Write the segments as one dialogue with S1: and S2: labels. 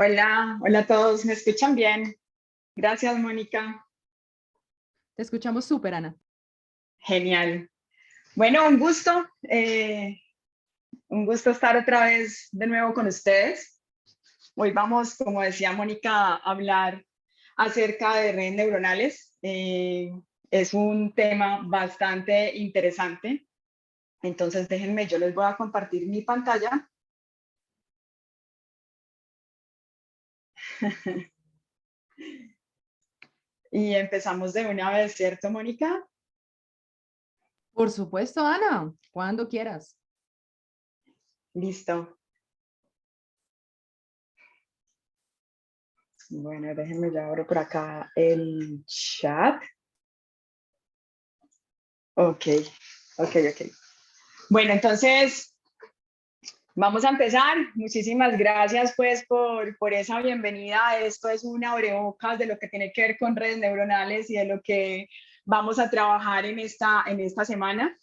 S1: Hola, hola a todos, ¿me escuchan bien? Gracias, Mónica.
S2: Te escuchamos súper, Ana.
S1: Genial. Bueno, un gusto estar otra vez de nuevo con ustedes. Hoy vamos, como decía Mónica, a hablar acerca de redes neuronales. Es un tema bastante interesante. Entonces, déjenme, yo les voy a compartir mi pantalla. Y empezamos de una vez, ¿cierto, Mónica?
S2: Por supuesto, Ana, cuando quieras.
S1: Listo. Bueno, déjenme ya abro por acá el chat. Ok, ok. Bueno, entonces vamos a empezar. Muchísimas gracias pues por esa bienvenida. Esto es un abrebocas de lo que tiene que ver con redes neuronales y de lo que vamos a trabajar en esta semana.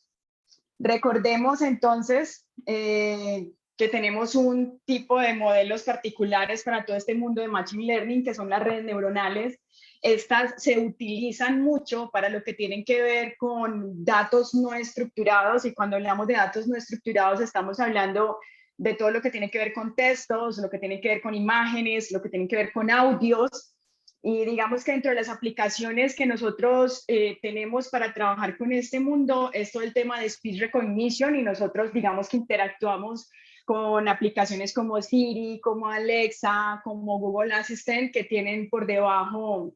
S1: Recordemos entonces que tenemos un tipo de modelos particulares para todo este mundo de Machine Learning, que son las redes neuronales. Estas se utilizan mucho para lo que tienen que ver con datos no estructurados, y cuando hablamos de datos no estructurados estamos hablando de todo lo que tiene que ver con textos, lo que tiene que ver con imágenes, lo que tiene que ver con audios. Y digamos que dentro de las aplicaciones que nosotros tenemos para trabajar con este mundo es todo el tema de speech recognition, y nosotros digamos que interactuamos con aplicaciones como Siri, como Alexa, como Google Assistant, que tienen por debajo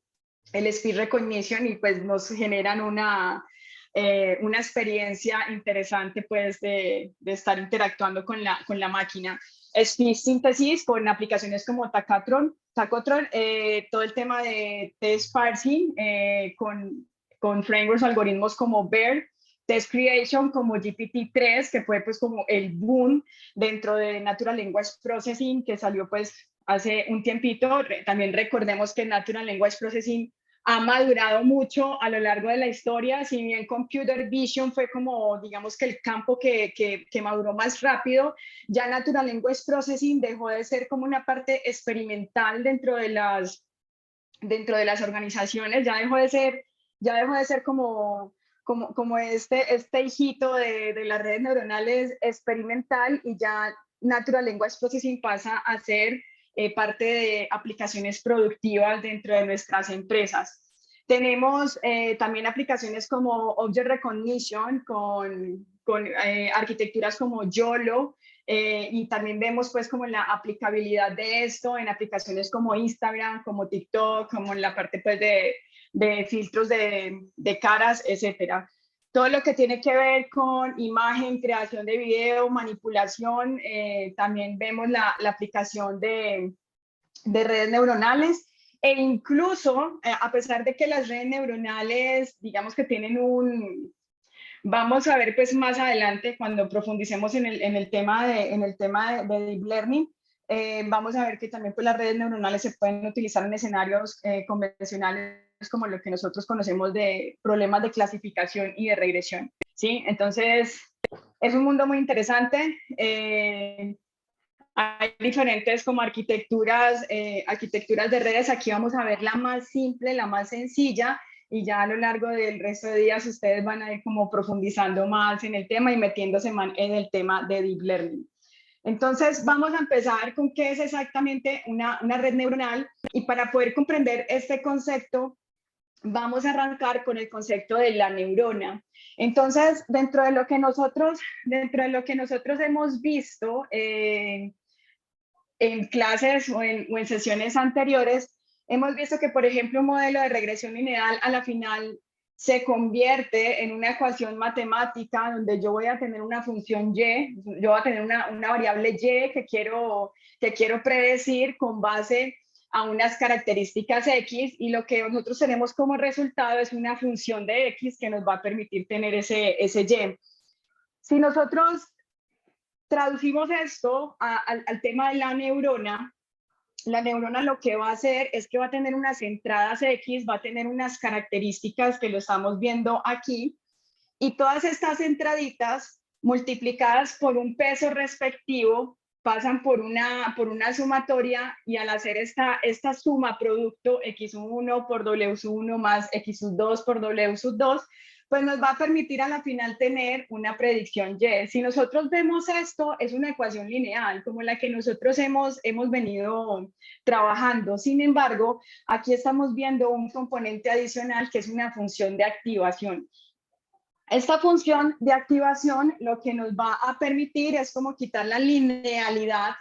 S1: el speech recognition y pues nos generan una experiencia interesante pues de estar interactuando con la máquina. Speech Synthesis con aplicaciones como Tacotron, todo el tema de test parsing con frameworks, algoritmos como BERT, Test Creation como GPT-3, que fue pues como el boom dentro de Natural Language Processing, que salió pues hace un tiempito. También recordemos que Natural Language Processing ha madurado mucho a lo largo de la historia. Si bien Computer Vision fue como, digamos que el campo que maduró más rápido, ya Natural Language Processing dejó de ser como una parte experimental dentro de las organizaciones, ya dejó de ser como este hijito de las redes neuronales experimental, y ya Natural Language Processing pasa a ser parte de aplicaciones productivas dentro de nuestras empresas. Tenemos también aplicaciones como Object Recognition con arquitecturas como YOLO, y también vemos pues como la aplicabilidad de esto en aplicaciones como Instagram, como TikTok, como en la parte pues de filtros de caras, etcétera. Todo lo que tiene que ver con imagen, creación de video, manipulación, también vemos la aplicación de redes neuronales. E incluso, a pesar de que las redes neuronales, digamos que tienen vamos a ver pues más adelante cuando profundicemos en el tema de Deep Learning, vamos a ver que también pues las redes neuronales se pueden utilizar en escenarios convencionales como lo que nosotros conocemos de problemas de clasificación y de regresión, ¿sí? Entonces, es un mundo muy interesante. Hay diferentes como arquitecturas de redes. Aquí vamos a ver la más simple, la más sencilla, y ya a lo largo del resto de días ustedes van a ir como profundizando más en el tema y metiéndose en el tema de Deep Learning. Entonces vamos a empezar con qué es exactamente una red neuronal, y para poder comprender este concepto vamos a arrancar con el concepto de la neurona. Entonces, dentro de lo que nosotros hemos visto en clases o en sesiones anteriores, hemos visto que, por ejemplo, un modelo de regresión lineal a la final se convierte en una ecuación matemática donde yo voy a tener una función y, yo voy a tener una variable y que quiero predecir con base a unas características X, y lo que nosotros tenemos como resultado es una función de X que nos va a permitir tener ese Y. Si nosotros traducimos esto al tema de la neurona lo que va a hacer es que va a tener unas entradas X, va a tener unas características que lo estamos viendo aquí, y todas estas entraditas multiplicadas por un peso respectivo pasan por una sumatoria y al hacer esta suma producto X1 por W1 más X2 por W2, pues nos va a permitir a la final tener una predicción Y. Si nosotros vemos esto, es una ecuación lineal, como la que nosotros hemos venido trabajando. Sin embargo, aquí estamos viendo un componente adicional que es una función de activación. Esta función de activación lo que nos va a permitir es como quitar la linealidad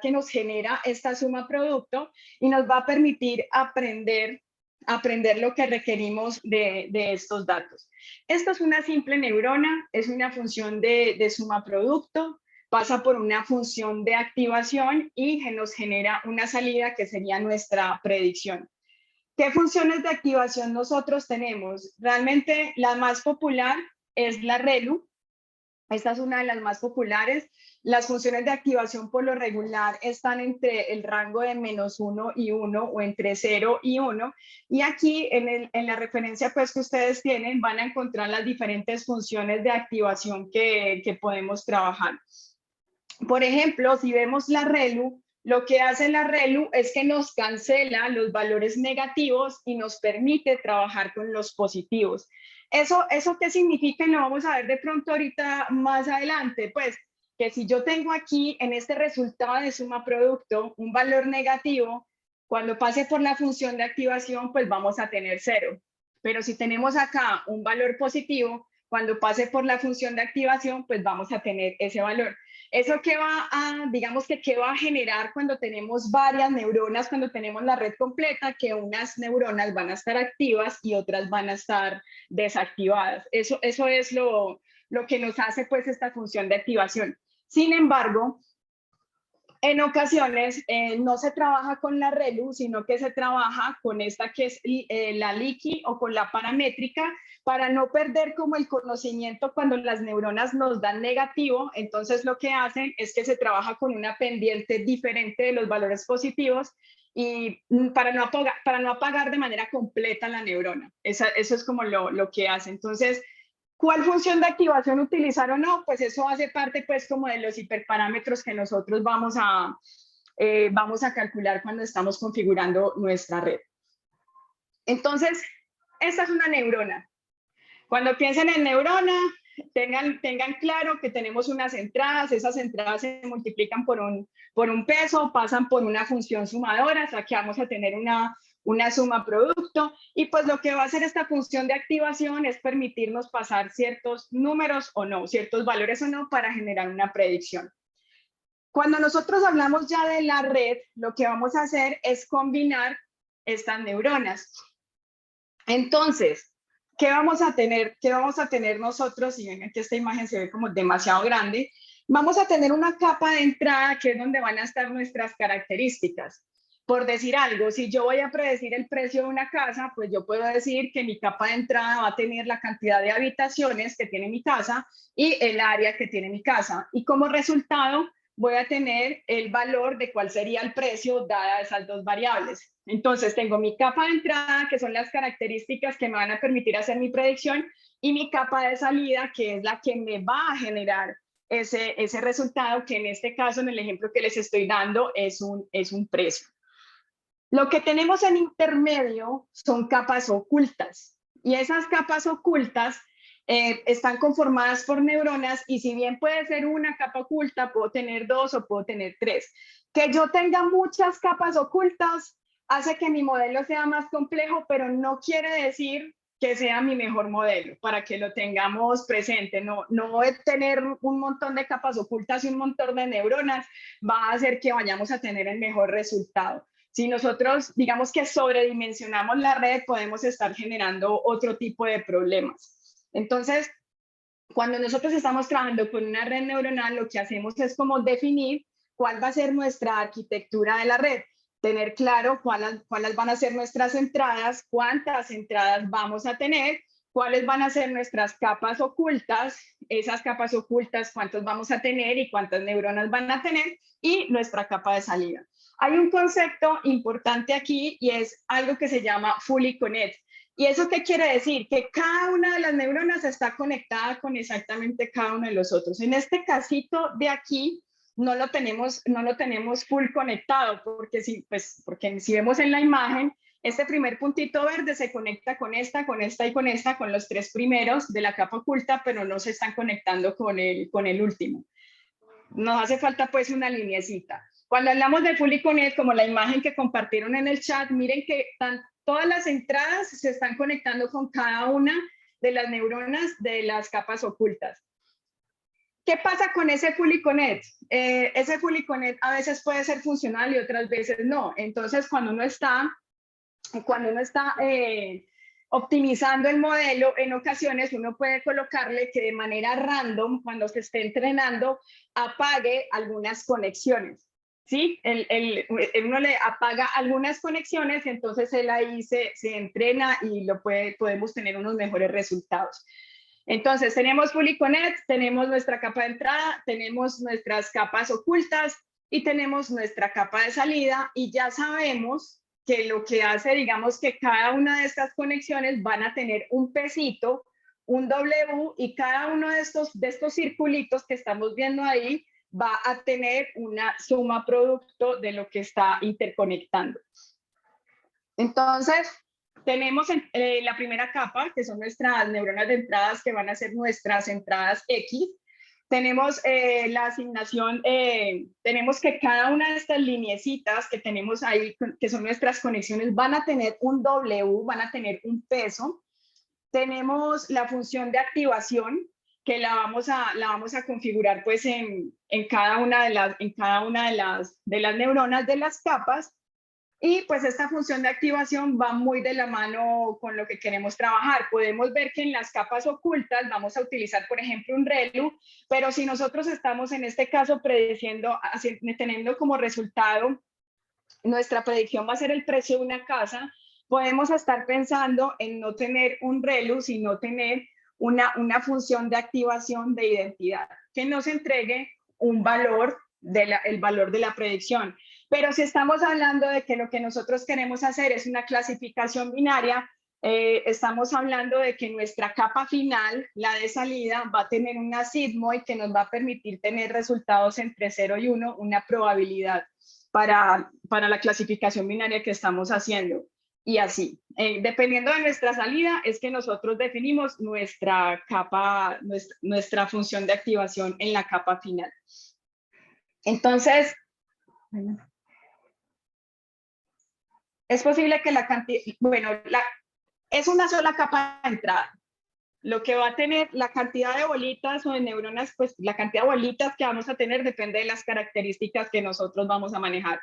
S1: que nos genera esta suma producto y nos va a permitir aprender lo que requerimos de estos datos. Esto es una simple neurona, es una función de suma producto, pasa por una función de activación y nos genera una salida que sería nuestra predicción. ¿Qué funciones de activación nosotros tenemos? Realmente la más popular es la ReLU. Esta es una de las más populares. Las funciones de activación por lo regular están entre el rango de -1 y 1 o entre 0 y 1. Y aquí en la referencia pues, que ustedes tienen van a encontrar las diferentes funciones de activación que podemos trabajar. Por ejemplo, si vemos la ReLU, lo que hace la ReLU es que nos cancela los valores negativos y nos permite trabajar con los positivos. ¿Eso qué significa? Lo vamos a ver de pronto ahorita más adelante. Pues que si yo tengo aquí en este resultado de suma producto un valor negativo, cuando pase por la función de activación, pues vamos a tener 0. Pero si tenemos acá un valor positivo, cuando pase por la función de activación, pues vamos a tener ese valor. ¿Eso qué va qué va a generar cuando tenemos varias neuronas, cuando tenemos la red completa? Que unas neuronas van a estar activas y otras van a estar desactivadas. Eso es lo que nos hace pues esta función de activación. Sin embargo, en ocasiones no se trabaja con la ReLU, sino que se trabaja con esta que es la Leaky o con la paramétrica, para no perder como el conocimiento cuando las neuronas nos dan negativo. Entonces lo que hacen es que se trabaja con una pendiente diferente de los valores positivos y para no apagar de manera completa la neurona. Eso es como lo que hace. Entonces, ¿cuál función de activación utilizar o no? Pues eso hace parte pues como de los hiperparámetros que nosotros vamos a calcular cuando estamos configurando nuestra red. Entonces, esta es una neurona. Cuando piensen en neurona, tengan claro que tenemos unas entradas. Esas entradas se multiplican por un peso, pasan por una función sumadora, hasta que vamos a tener una suma producto, y pues lo que va a hacer esta función de activación es permitirnos pasar ciertos números o no, ciertos valores o no, para generar una predicción. Cuando nosotros hablamos ya de la red, lo que vamos a hacer es combinar estas neuronas. Entonces, ¿qué vamos a tener nosotros? Y ven que esta imagen se ve como demasiado grande. Vamos a tener una capa de entrada que es donde van a estar nuestras características. Por decir algo, si yo voy a predecir el precio de una casa, pues yo puedo decir que mi capa de entrada va a tener la cantidad de habitaciones que tiene mi casa y el área que tiene mi casa. Y como resultado, voy a tener el valor de cuál sería el precio dada esas dos variables. Entonces, tengo mi capa de entrada, que son las características que me van a permitir hacer mi predicción, y mi capa de salida, que es la que me va a generar ese resultado, que en este caso, en el ejemplo que les estoy dando, es un precio. Lo que tenemos en intermedio son capas ocultas, y esas capas ocultas están conformadas por neuronas, y si bien puede ser una capa oculta, puedo tener 2 o puedo tener 3. Que yo tenga muchas capas ocultas hace que mi modelo sea más complejo, pero no quiere decir que sea mi mejor modelo, para que lo tengamos presente. No tener un montón de capas ocultas y un montón de neuronas va a hacer que vayamos a tener el mejor resultado. Si nosotros, digamos que sobredimensionamos la red, podemos estar generando otro tipo de problemas. Entonces, cuando nosotros estamos trabajando con una red neuronal, lo que hacemos es como definir cuál va a ser nuestra arquitectura de la red, tener claro cuáles van a ser nuestras entradas, cuántas entradas vamos a tener, cuáles van a ser nuestras capas ocultas, esas capas ocultas, cuántos vamos a tener y cuántas neuronas van a tener, y nuestra capa de salida. Hay un concepto importante aquí y es algo que se llama Fully Connect. ¿Y eso qué quiere decir? Que cada una de las neuronas está conectada con exactamente cada uno de los otros. En este casito de aquí, no lo tenemos full conectado, porque porque si vemos en la imagen, este primer puntito verde se conecta con esta y con esta, con los tres primeros de la capa oculta, pero no se están conectando con el último. Nos hace falta pues una lineecita. Cuando hablamos de Fully Connect, como la imagen que compartieron en el chat, miren que todas las entradas se están conectando con cada una de las neuronas de las capas ocultas. ¿Qué pasa con ese Fully Connect? Ese Fully Connect a veces puede ser funcional y otras veces no. Entonces, cuando uno está optimizando el modelo, en ocasiones uno puede colocarle que de manera random, cuando se esté entrenando, apague algunas conexiones. ¿Sí? Uno le apaga algunas conexiones, entonces él ahí se entrena y podemos tener unos mejores resultados. Entonces, tenemos Fully Connect, tenemos nuestra capa de entrada, tenemos nuestras capas ocultas y tenemos nuestra capa de salida, y ya sabemos que lo que hace, digamos, que cada una de estas conexiones van a tener un pesito, un W, y cada uno de estos circulitos que estamos viendo ahí va a tener una suma producto de lo que está interconectando. Entonces, tenemos la primera capa, que son nuestras neuronas de entradas, que van a ser nuestras entradas X. Tenemos la asignación, tenemos que cada una de estas lineecitas que tenemos ahí, que son nuestras conexiones, van a tener un W, van a tener un peso. Tenemos la función de activación, que la vamos a configurar pues en cada una de las neuronas de las capas. Y pues esta función de activación va muy de la mano con lo que queremos trabajar. Podemos ver que en las capas ocultas vamos a utilizar, por ejemplo, un ReLU, pero si nosotros estamos en este caso teniendo como resultado, nuestra predicción va a ser el precio de una casa, podemos estar pensando en no tener un ReLU, sino tener una función de activación de identidad, que nos entregue un valor, el valor de la predicción. Pero si estamos hablando de que lo que nosotros queremos hacer es una clasificación binaria, estamos hablando de que nuestra capa final, la de salida, va a tener una sigmoid que nos va a permitir tener resultados entre 0 y 1, una probabilidad para la clasificación binaria que estamos haciendo. Y así, dependiendo de nuestra salida, es que nosotros definimos nuestra capa, nuestra función de activación en la capa final. Entonces, es posible que la cantidad, es una sola capa de entrada. Lo que va a tener la cantidad de bolitas o de neuronas, pues la cantidad de bolitas que vamos a tener depende de las características que nosotros vamos a manejar.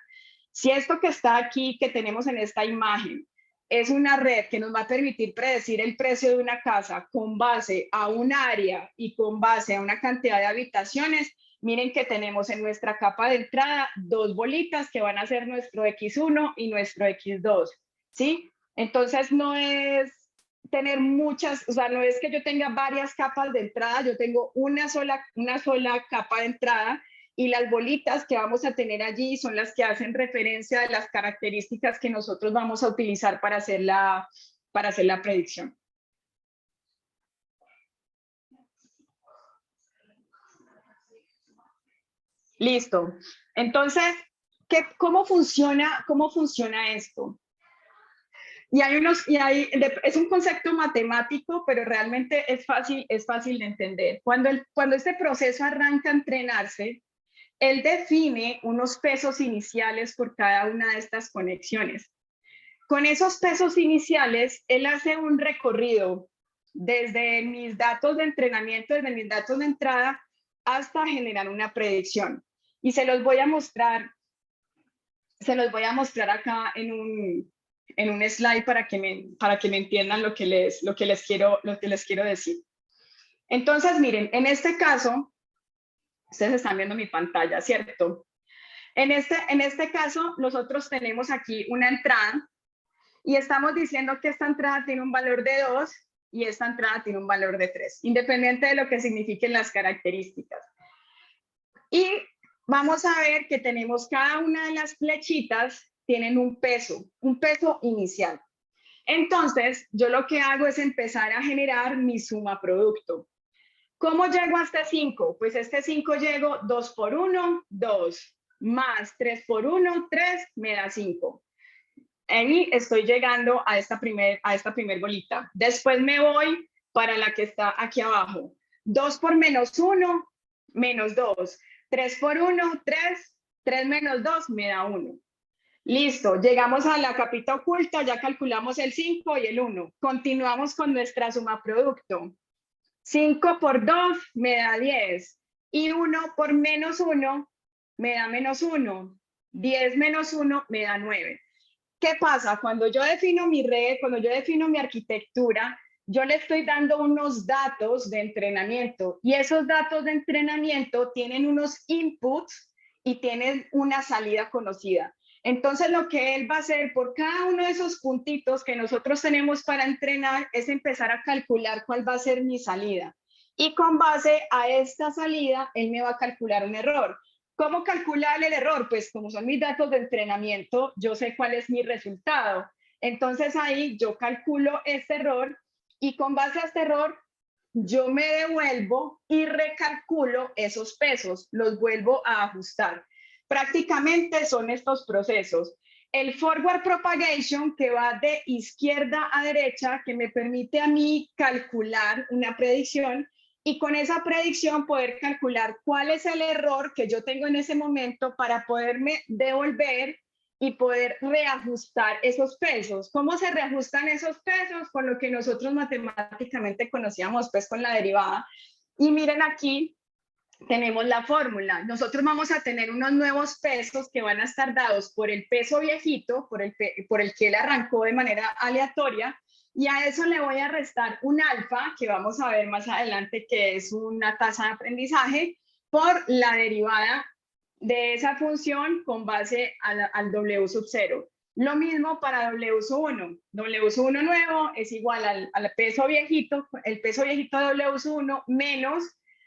S1: Si esto que está aquí, que tenemos en esta imagen, es una red que nos va a permitir predecir el precio de una casa con base a un área y con base a una cantidad de habitaciones, miren que tenemos en nuestra capa de entrada dos bolitas que van a ser nuestro X1 y nuestro X2, ¿sí? Entonces no es tener muchas, o sea, no es que yo tenga varias capas de entrada, yo tengo una sola capa de entrada, y las bolitas que vamos a tener allí son las que hacen referencia a las características que nosotros vamos a utilizar para hacer la predicción. Listo. Entonces, ¿cómo funciona esto? Es un concepto matemático, pero realmente es fácil de entender. Cuando este proceso arranca a entrenarse, él define unos pesos iniciales por cada una de estas conexiones. Con esos pesos iniciales, él hace un recorrido desde mis datos de entrenamiento, desde mis datos de entrada, hasta generar una predicción. Y se los voy a mostrar acá en un slide para que me entiendan lo que les quiero decir. Entonces, miren, en este caso, ustedes están viendo mi pantalla, ¿cierto? En este caso, nosotros tenemos aquí una entrada y estamos diciendo que esta entrada tiene un valor de 2 y esta entrada tiene un valor de 3, independiente de lo que signifiquen las características. Y vamos a ver que tenemos cada una de las flechitas tienen un peso inicial. Entonces, yo lo que hago es empezar a generar mi suma producto. ¿Cómo llego a este 5? Pues este 5 llego 2 por 1, 2, más 3 por 1, 3, me da 5. Ahí estoy llegando a esta primer bolita. Después me voy para la que está aquí abajo. 2 por menos 1, menos 2. 3 por 1, 3. 3 menos 2 me da 1. Listo, llegamos a la capita oculta, ya calculamos el 5 y el 1. Continuamos con nuestra suma producto. 5 por 2 me da 10. Y 1 por menos 1 me da menos 1. 10 menos 1 me da 9. ¿Qué pasa? Cuando yo defino mi red, cuando yo defino mi arquitectura, yo le estoy dando unos datos de entrenamiento y esos datos de entrenamiento tienen unos inputs y tienen una salida conocida. Entonces, lo que él va a hacer por cada uno de esos puntitos que nosotros tenemos para entrenar es empezar a calcular cuál va a ser mi salida. Y con base a esta salida, él me va a calcular un error. ¿Cómo calcular el error? Pues como son mis datos de entrenamiento, yo sé cuál es mi resultado. Entonces ahí yo calculo este error y con base a este error, yo me devuelvo y recalculo esos pesos, los vuelvo a ajustar. Prácticamente son estos procesos. El forward propagation, que va de izquierda a derecha, que me permite a mí calcular una predicción y con esa predicción poder calcular cuál es el error que yo tengo en ese momento para poderme devolver y poder reajustar esos pesos. ¿Cómo se reajustan esos pesos? Con lo que nosotros matemáticamente conocíamos, pues con la derivada. Y miren aquí, tenemos la fórmula. Nosotros vamos a tener unos nuevos pesos que van a estar dados por el peso viejito, por el que él arrancó de manera aleatoria, y a eso le voy a restar un alfa, que vamos a ver más adelante que es una tasa de aprendizaje, por la derivada de esa función con base al W sub 0. Lo mismo para W sub 1. W sub 1 nuevo es igual al peso viejito, el peso viejito de W sub 1 menos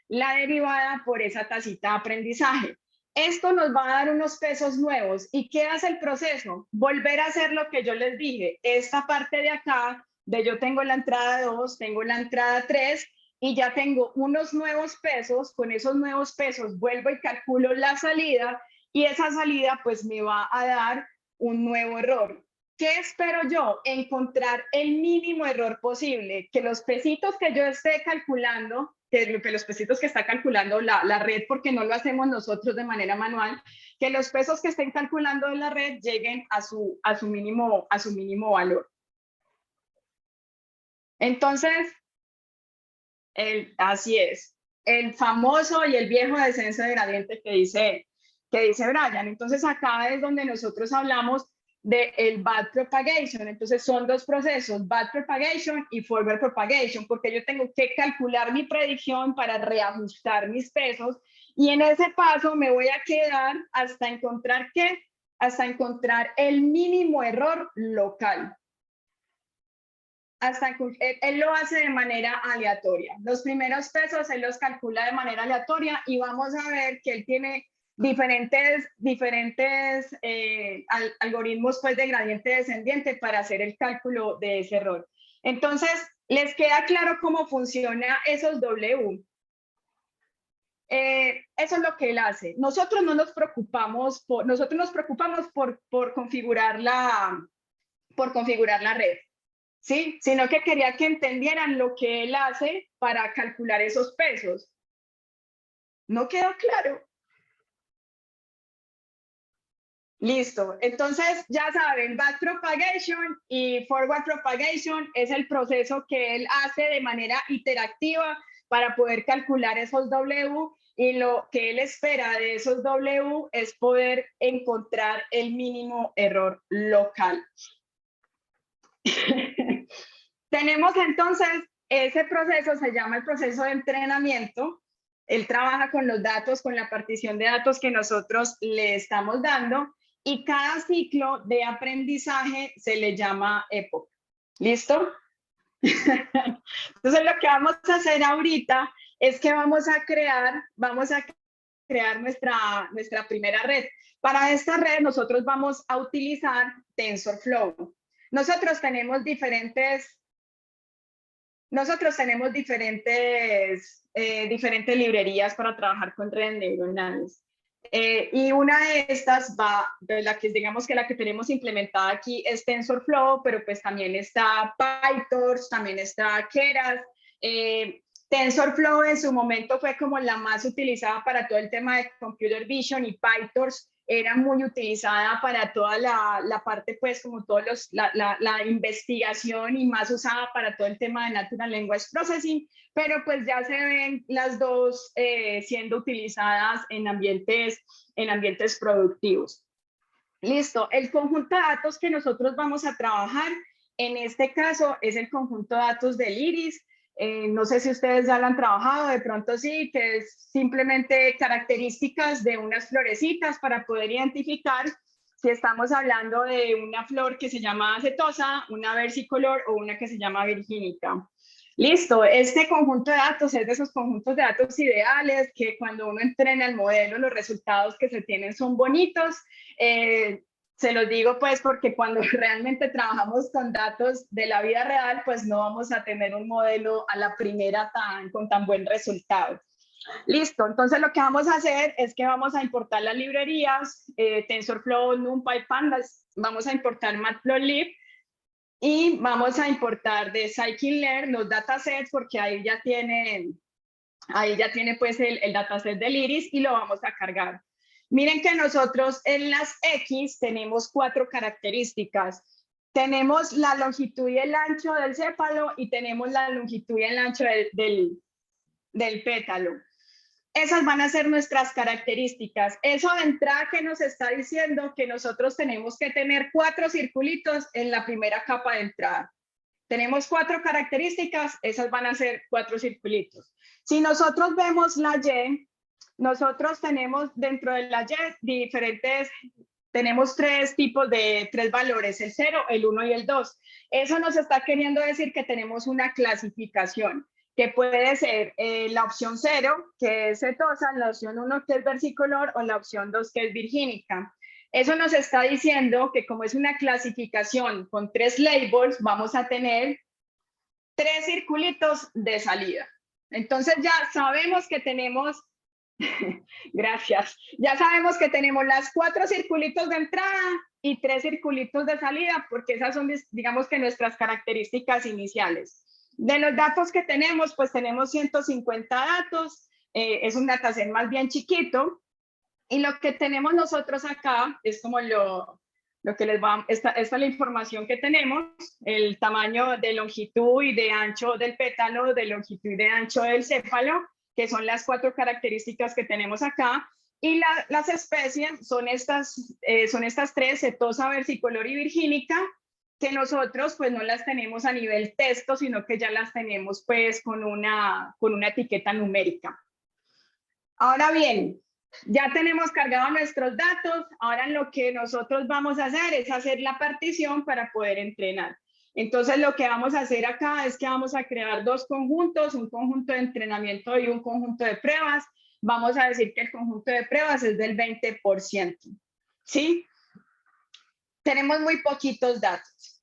S1: la derivada por esa tacita de aprendizaje. Esto nos va a dar unos pesos nuevos. ¿Y qué hace el proceso? Volver a hacer lo que yo les dije. Esta parte de acá, de yo tengo la entrada 2, tengo la entrada 3, y ya tengo unos nuevos pesos. Con esos nuevos pesos vuelvo y calculo la salida, y esa salida pues me va a dar un nuevo error. ¿Qué espero yo? Encontrar el mínimo error posible, que los pesitos que yo esté calculando, que los pesitos que está calculando la red, porque no lo hacemos nosotros de manera manual, que los pesos que estén calculando de la red lleguen a su mínimo valor. Entonces, así es, el famoso y el viejo descenso de gradiente que dice Brian. Entonces, acá es donde nosotros hablamos del bad propagation. Entonces son dos procesos, bad propagation y forward propagation, porque yo tengo que calcular mi predicción para reajustar mis pesos, y en ese paso me voy a quedar hasta encontrar ¿qué? Hasta encontrar el mínimo error local. Él lo hace de manera aleatoria. Los primeros pesos él los calcula de manera aleatoria y vamos a ver que él tiene diferentes algoritmos pues, de gradiente descendiente para hacer el cálculo de ese error. Entonces, ¿les queda claro cómo funciona esos W? Eso es lo que él hace. Nosotros no nos preocupamos, nosotros nos preocupamos por configurar la red. ¿Sí? Sino que quería que entendieran lo que él hace para calcular esos pesos. ¿No quedó claro? Listo. Entonces, ya saben, backpropagation y forward propagation es el proceso que él hace de manera interactiva para poder calcular esos W, y lo que él espera de esos W es poder encontrar el mínimo error local. Tenemos entonces ese proceso, se llama el proceso de entrenamiento. Él trabaja con los datos, con la partición de datos que nosotros le estamos dando, y cada ciclo de aprendizaje se le llama época. ¿Listo? Entonces lo que vamos a hacer ahorita es que vamos a crear nuestra primera red. Para esta red nosotros vamos a utilizar TensorFlow. Nosotros tenemos diferentes nosotros tenemos diferentes librerías para trabajar con redes neuronales. Y una de estas de la que digamos que la que tenemos implementada aquí es TensorFlow, pero pues también está PyTorch, también está Keras. TensorFlow en su momento fue como la más utilizada para todo el tema de Computer Vision, y PyTorch era muy utilizada para toda la parte, pues como todos la investigación, y más usada para todo el tema de Natural Language Processing, pero pues ya se ven las dos siendo utilizadas en ambientes productivos. Listo, el conjunto de datos que nosotros vamos a trabajar en este caso es el conjunto de datos del iris. No sé si ustedes ya lo han trabajado, de pronto sí, que es simplemente características de unas florecitas para poder identificar si estamos hablando de una flor que se llama setosa, una versicolor o una que se llama virgínica. Listo, este conjunto de datos es de esos conjuntos de datos ideales que cuando uno entrena el modelo, los resultados que se tienen son bonitos. Se los digo pues porque cuando realmente trabajamos con datos de la vida real, pues no vamos a tener un modelo a la primera con tan buen resultado. Listo, entonces lo que vamos a hacer es que vamos a importar las librerías, TensorFlow, NumPy, Pandas, vamos a importar Matplotlib, y vamos a importar de Scikit-learn los datasets, porque ahí ya tiene pues el dataset del iris, y lo vamos a cargar. Miren que nosotros en las X tenemos 4 características. Tenemos la longitud y el ancho del céfalo, y tenemos la longitud y el ancho del pétalo. Esas van a ser nuestras características. Eso de entrada que nos está diciendo que nosotros tenemos que tener 4 circulitos en la primera capa de entrada. Tenemos 4 características, esas van a ser 4 circulitos. Si nosotros vemos la Y, nosotros tenemos dentro de la Y tenemos 3 tipos de 3 valores, el 0, el 1 y el 2. Eso nos está queriendo decir que tenemos una clasificación, que puede ser la opción 0, que es setosa, la opción 1, que es versicolor, o la opción 2, que es virgínica. Eso nos está diciendo que como es una clasificación con 3 labels, vamos a tener 3 circulitos de salida. Entonces ya sabemos que tenemos, gracias, ya sabemos que tenemos las 4 circulitos de entrada y 3 circulitos de salida, porque esas son, digamos que nuestras características iniciales. De los datos que tenemos, pues tenemos 150 datos, es un dataset más bien chiquito, y lo que tenemos nosotros acá es como lo que les va, esta es la información que tenemos, el tamaño de longitud y de ancho del pétalo, de longitud y de ancho del céfalo, que son las 4 características que tenemos acá, y las especies son estas 3, setosa, versicolor y virgínica, que nosotros pues no las tenemos a nivel texto, sino que ya las tenemos pues con una etiqueta numérica. Ahora bien, ya tenemos cargados nuestros datos, ahora lo que nosotros vamos a hacer es hacer la partición para poder entrenar. Entonces lo que vamos a hacer acá es que vamos a crear 2 conjuntos, un conjunto de entrenamiento y un conjunto de pruebas. Vamos a decir que el conjunto de pruebas es del 20%, ¿sí? Tenemos muy poquitos datos.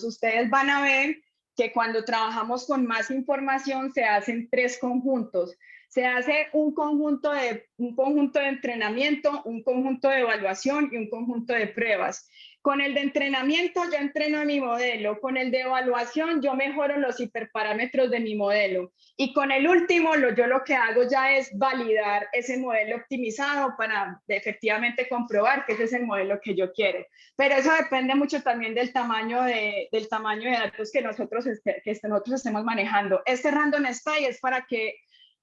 S1: Ustedes van a ver que cuando trabajamos con más información se hacen 3 conjuntos. Se hace un conjunto de entrenamiento, un conjunto de evaluación y un conjunto de pruebas. Con el de entrenamiento yo entreno a mi modelo, con el de evaluación yo mejoro los hiperparámetros de mi modelo, y con el último yo lo que hago ya es validar ese modelo optimizado para efectivamente comprobar que ese es el modelo que yo quiero. Pero eso depende mucho también del tamaño de datos que nosotros estemos manejando. Este random style es para que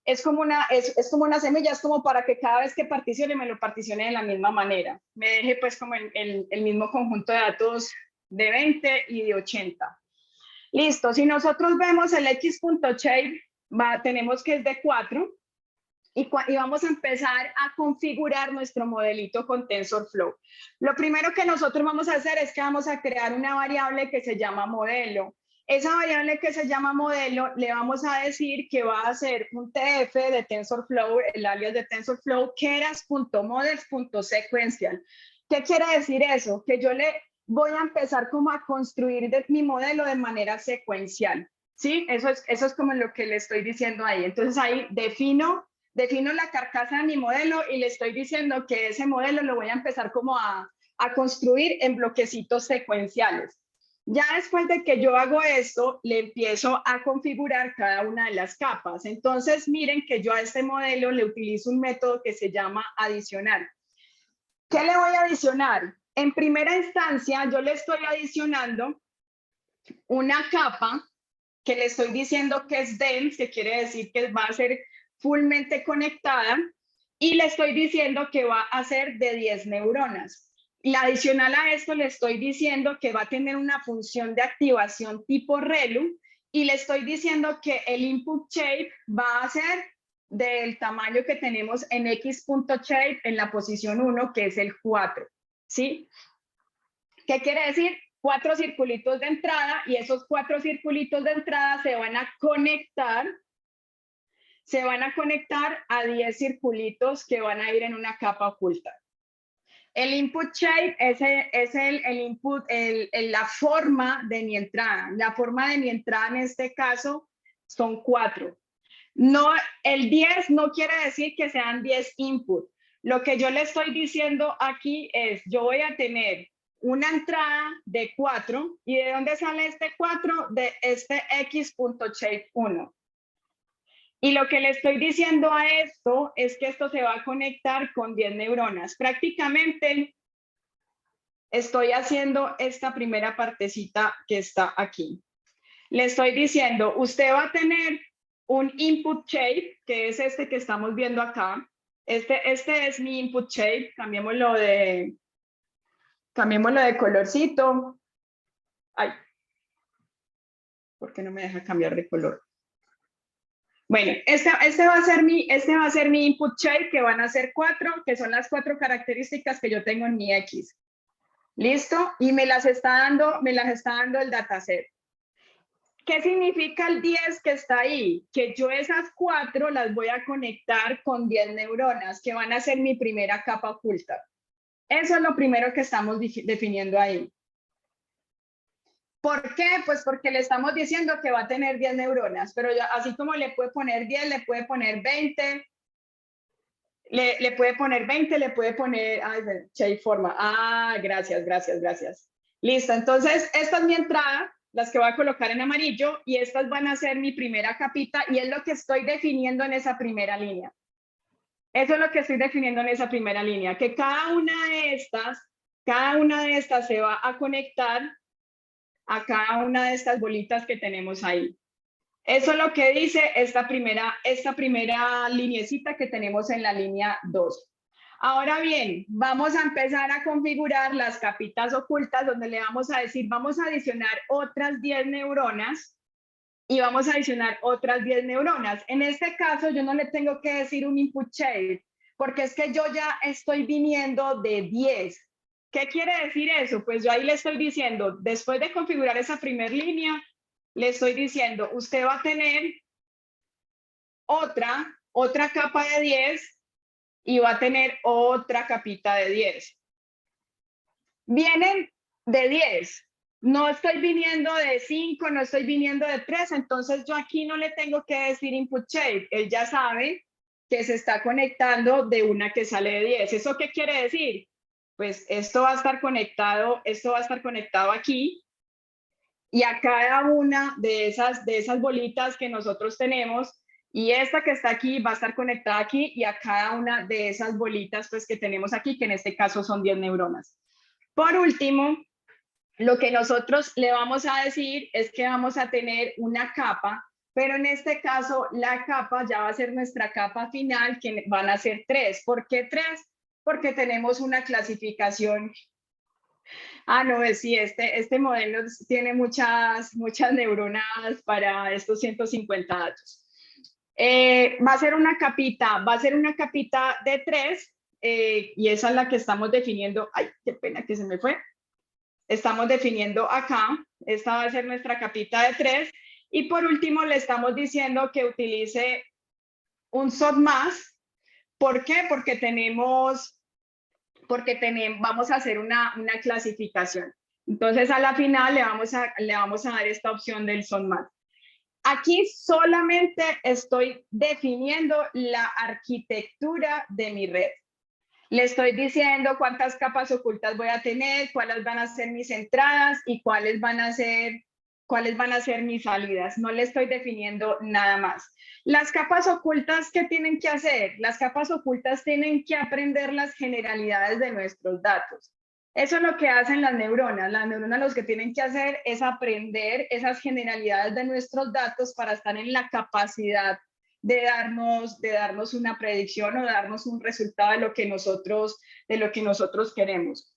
S1: es como una semilla, es como para que cada vez que particione, me lo particione de la misma manera. Me deje pues como el mismo conjunto de datos de 20 y de 80. Listo, si nosotros vemos el x.shape, tenemos que es de 4, y vamos a empezar a configurar nuestro modelito con TensorFlow. Lo primero que nosotros vamos a hacer es que vamos a crear una variable que se llama modelo. Esa variable que se llama modelo le vamos a decir que va a ser un TF de TensorFlow, el alias de TensorFlow, keras.models.sequential. ¿Qué quiere decir eso? Que yo voy a empezar como a construir mi modelo de manera secuencial, ¿sí? Eso es como lo que le estoy diciendo ahí. Entonces ahí defino la carcasa de mi modelo y le estoy diciendo que ese modelo lo voy a empezar como a construir en bloquecitos secuenciales. Ya después de que yo hago esto, le empiezo a configurar cada una de las capas. Entonces, miren que yo a este modelo le utilizo un método que se llama adicionar. ¿Qué le voy a adicionar? En primera instancia, yo le estoy adicionando una capa que le estoy diciendo que es dense, que quiere decir que va a ser fullmente conectada, y le estoy diciendo que va a ser de 10 neuronas. Y adicional a esto le estoy diciendo que va a tener una función de activación tipo ReLU, y le estoy diciendo que el input shape va a ser del tamaño que tenemos en x.shape en la posición 1, que es el 4, ¿sí? ¿Qué quiere decir? 4 circulitos de entrada, y esos 4 circulitos de entrada se van a conectar a 10 circulitos que van a ir en una capa oculta. El input shape es el input, la forma de mi entrada. La forma de mi entrada en este caso son 4. No, el 10 no quiere decir que sean 10 input. Lo que yo le estoy diciendo aquí es, yo voy a tener una entrada de 4, ¿y de dónde sale este 4? De este x.shape1. Y lo que le estoy diciendo a esto es que esto se va a conectar con 10 neuronas. Prácticamente estoy haciendo esta primera partecita que está aquí. Le estoy diciendo, usted va a tener un input shape, que es este que estamos viendo acá. Este es mi input shape, cambiémoslo de colorcito. Ay, ¿por qué no me deja cambiar de color? Bueno, este va a ser mi input shape, que van a ser 4, que son las 4 características que yo tengo en mi X. ¿Listo? Y me las está dando el dataset. ¿Qué significa el 10 que está ahí? Que yo esas 4 las voy a conectar con 10 neuronas, que van a ser mi primera capa oculta. Eso es lo primero que estamos definiendo ahí. ¿Por qué? Pues porque le estamos diciendo que va a tener 10 neuronas, pero así como le puede poner 10, le puede poner 20, le puede poner 20, le puede poner, ay, shape forma. Ah, gracias. Listo, entonces esta es mi entrada, las que voy a colocar en amarillo, y estas van a ser mi primera capita, y es lo que estoy definiendo en esa primera línea. Eso es lo que estoy definiendo en esa primera línea, que cada una de estas se va a conectar a cada una de estas bolitas que tenemos ahí. Eso es lo que dice esta primera lineecita que tenemos en la línea 2. Ahora bien, vamos a empezar a configurar las capitas ocultas, donde le vamos a decir, vamos a adicionar otras 10 neuronas y vamos a adicionar otras 10 neuronas. En este caso, yo no le tengo que decir un input shape, porque es que yo ya estoy viniendo de 10. ¿Qué quiere decir eso? Pues yo ahí le estoy diciendo, después de configurar esa primera línea, le estoy diciendo, usted va a tener otra capa de 10 y va a tener otra capita de 10. Vienen de 10. No estoy viniendo de 5, no estoy viniendo de 3, entonces yo aquí no le tengo que decir input shape. Él ya sabe que se está conectando de una que sale de 10. ¿Eso qué quiere decir? Pues esto va a estar conectado aquí, y a cada una de esas bolitas que nosotros tenemos, y esta que está aquí va a estar conectada aquí, y a cada una de esas bolitas pues que tenemos aquí, que en este caso son 10 neuronas. Por último, lo que nosotros le vamos a decir es que vamos a tener una capa, pero en este caso la capa ya va a ser nuestra capa final, que van a ser 3. ¿Por qué 3? Porque tenemos una clasificación. Ah, no, sí, este modelo tiene muchas neuronas para estos 150 datos. Va a ser una capita de 3, y esa es la que estamos definiendo. Ay, qué pena que se me fue. Estamos definiendo acá, esta va a ser nuestra capita de 3, y por último le estamos diciendo que utilice un softmask. ¿Por qué? Porque vamos a hacer una clasificación. Entonces a la final le vamos a dar esta opción del SONMAT. Aquí solamente estoy definiendo la arquitectura de mi red. Le estoy diciendo cuántas capas ocultas voy a tener, cuáles van a ser mis entradas y cuáles van a ser mis salidas. No le estoy definiendo nada más. Las capas ocultas, ¿qué tienen que hacer? Las capas ocultas tienen que aprender las generalidades de nuestros datos. Eso es lo que hacen las neuronas. Las neuronas lo que tienen que hacer es aprender esas generalidades de nuestros datos para estar en la capacidad de darnos una predicción o darnos un resultado de lo que nosotros queremos.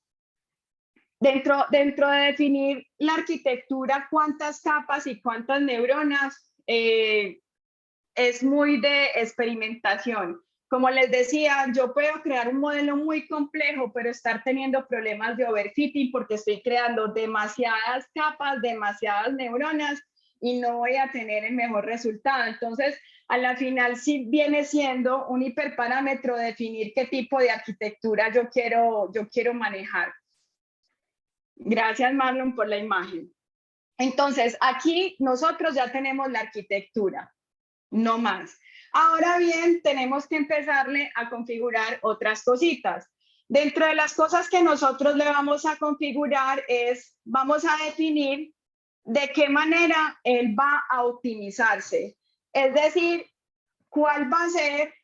S1: Dentro de definir la arquitectura, cuántas capas y cuántas neuronas, es muy de experimentación. Como les decía, yo puedo crear un modelo muy complejo, pero estar teniendo problemas de overfitting porque estoy creando demasiadas capas, demasiadas neuronas y no voy a tener el mejor resultado. Entonces, a la final sí viene siendo un hiperparámetro definir qué tipo de arquitectura yo quiero manejar. Gracias, Marlon, por la imagen. Entonces, aquí nosotros ya tenemos la arquitectura, no más. Ahora bien, tenemos que empezarle a configurar otras cositas. Dentro de las cosas que nosotros le vamos a configurar vamos a definir de qué manera él va a optimizarse. Es decir, cuál va a ser